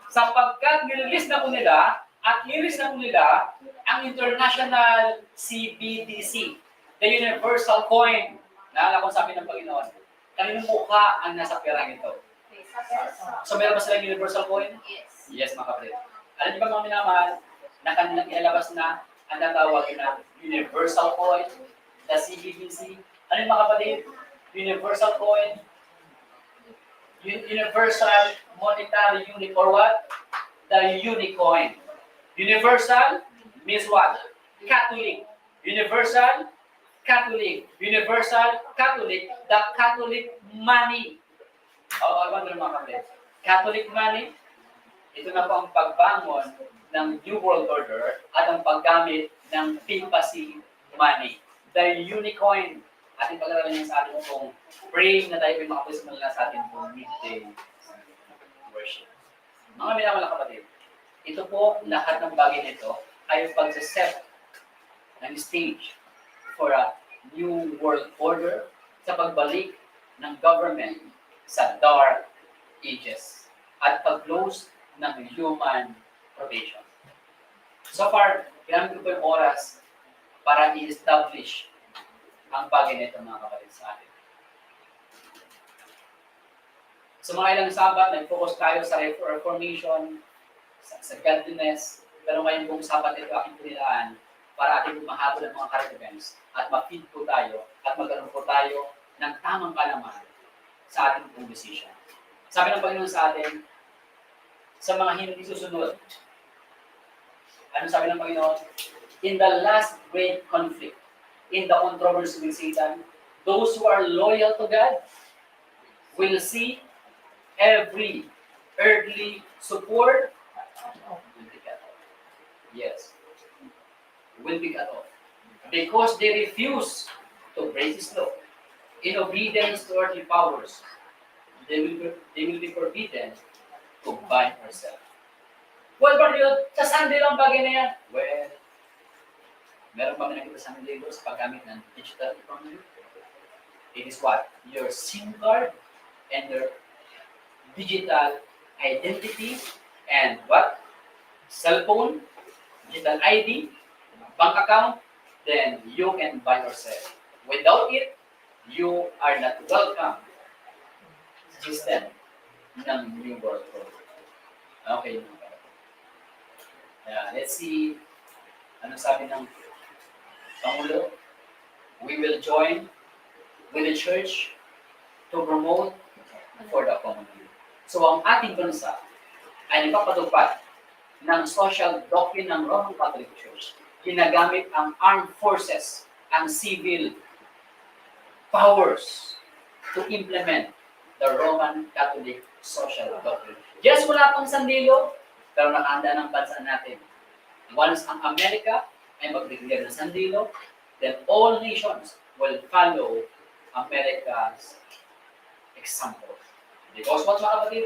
B: Sapagkat nirelease na po nila, at nirelease na po nila ang international CBDC, the universal coin. Naalala kong sabi ng Panginoon, kaninong mukha ang nasa perang ito? So meron ba silang universal coin?
H: Yes.
B: Yes, mga kapatid. Alam niyo ba mga minamahal, na kanilang inalabas na ang natawag na universal coin, the CBDC. Ano yung mga kapatid? Universal coin, universal monetary unit, or what? The unicoin. Universal means what? Catholic. Universal Catholic. Universal Catholic. The Catholic money. Ano mga kapatid? Catholic money, ito na po ang pagbangon ng New World Order at ang paggamit ng papacy money. The unicoin. Ating pag-aralan niya sa atin kung praying na tayo ay makapasimula sa atin kung midday worship. Mga minamahal kapatid, ito po, lahat ng bagay nito ay pag-set ng stage for a new world order sa pagbalik ng government sa dark ages at pag-close ng human probation. So far, ginamit ko po yung oras para i-establish ang bagay nito mga kapatid sa atin. Sa mga ilang sabat, nag-focus tayo sa reformation, sa godliness, pero ngayon pong sabat ito aking pinilaan para ating mahabol ang mga current events at ma-feed po tayo at magkaroon po tayo ng tamang kalaman sa ating pong decision. Sabi ng Panginoon sa atin, sa mga hindi susunod, ano sabi ng Panginoon? In the last great conflict, in the controversy with Satan, those who are loyal to God will see every earthly support will be cut off. Yes, will be cut off. Because they refuse to break His law. In obedience to earthly powers, they will be forbidden to bind or sell. Well, but yun, sa Sunday lang bagay na yan. Well, meron ba nakita sa Sunday sa paggamit ng digital economy? It is what? Your SIM card and your digital identity and what? Cellphone, digital ID, bank account, then you can buy or sell. Without it, you are not welcome sa system ng New World Order. Okay. Let's see ano sabi ng Pangulo. We will join with the church to promote for the common good. So ang ating bansa ay nagpapatupad ng social doctrine ng Roman Catholic Church. Ginagamit ang armed forces, ang civil powers to implement the Roman Catholic social doctrine. Yes, wala pang sandilo, pero nakahanda ng bansa natin. Once ang Amerika ay magbigay ng sandilo, then all nations will follow America's example. Because what mga kapatid?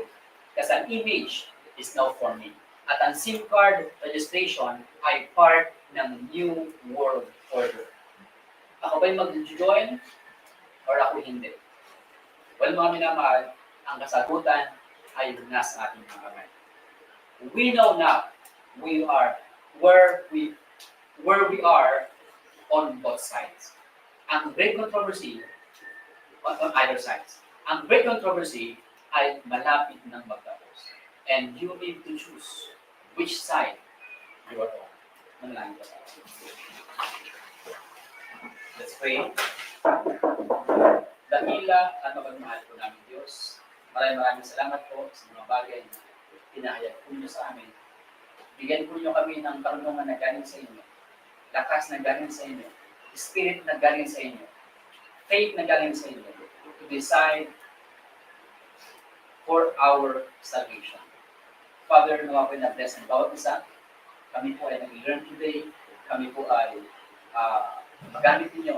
B: Kasi an image is now forming. At ang SIM card registration ay part ng New World Order. Ako ba'y mag-join or ako hindi? Well, mga minamahal, ang kasagutan ay nasa ating mga kamay. We know now we are where we are on both sides. Ang great controversy on either sides. Ang great controversy ay malapit ng magtapos. And you need to choose which side you are on. Manalangin ka tayo. Let's pray. Dakila at mapagmahal po namin Diyos. Maraming salamat po sa mga bagay na pinahayag po niyo sa amin. Bigyan po niyo kami ng karunungan na galing sa inyo. Lakas na galing sa inyo. Spirit na galing sa inyo. Faith na galing sa inyo. To decide for our salvation. Father, nawa po na bless ang bawat isa. Kami po ay nag-learn today. Kami po ay magamit ninyo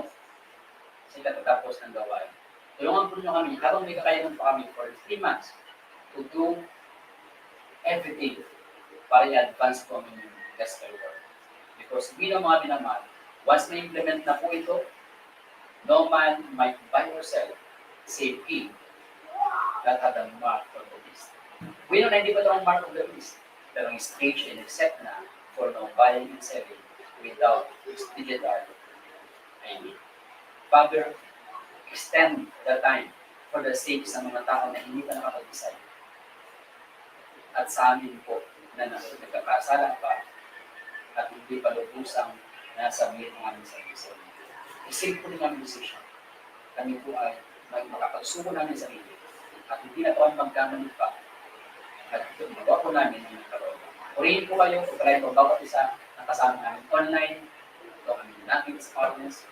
B: sa katatapos ng gawain. Tulungan po ninyo kami habang may kakayanan pa kami for 3 months to do everything para i-advance po ang inyong gospel work. Because we know mga binamahal, once na-implement na po ito, no man might buy or sell, save him that had the mark of the beast. We know na hindi pa ito ang mark of the beast, pero ang stage and accept na for no buying and selling without this digital ID. Father, extend the time for the sake sa mga tao na hindi pa nakapag-decide. At sa amin po na nagkakasalan pa at hindi pa lubusang nasa meet ng aming sarili. Isip po ng aming decision. Kami po ay makapagsuko namin sa sarili at hindi na ito ang magkamali pa at magawa po namin ang nagkaroon. Purihin po kayo, pagkalain po bawat isa na kasama namin online, ito kami natin sa partners.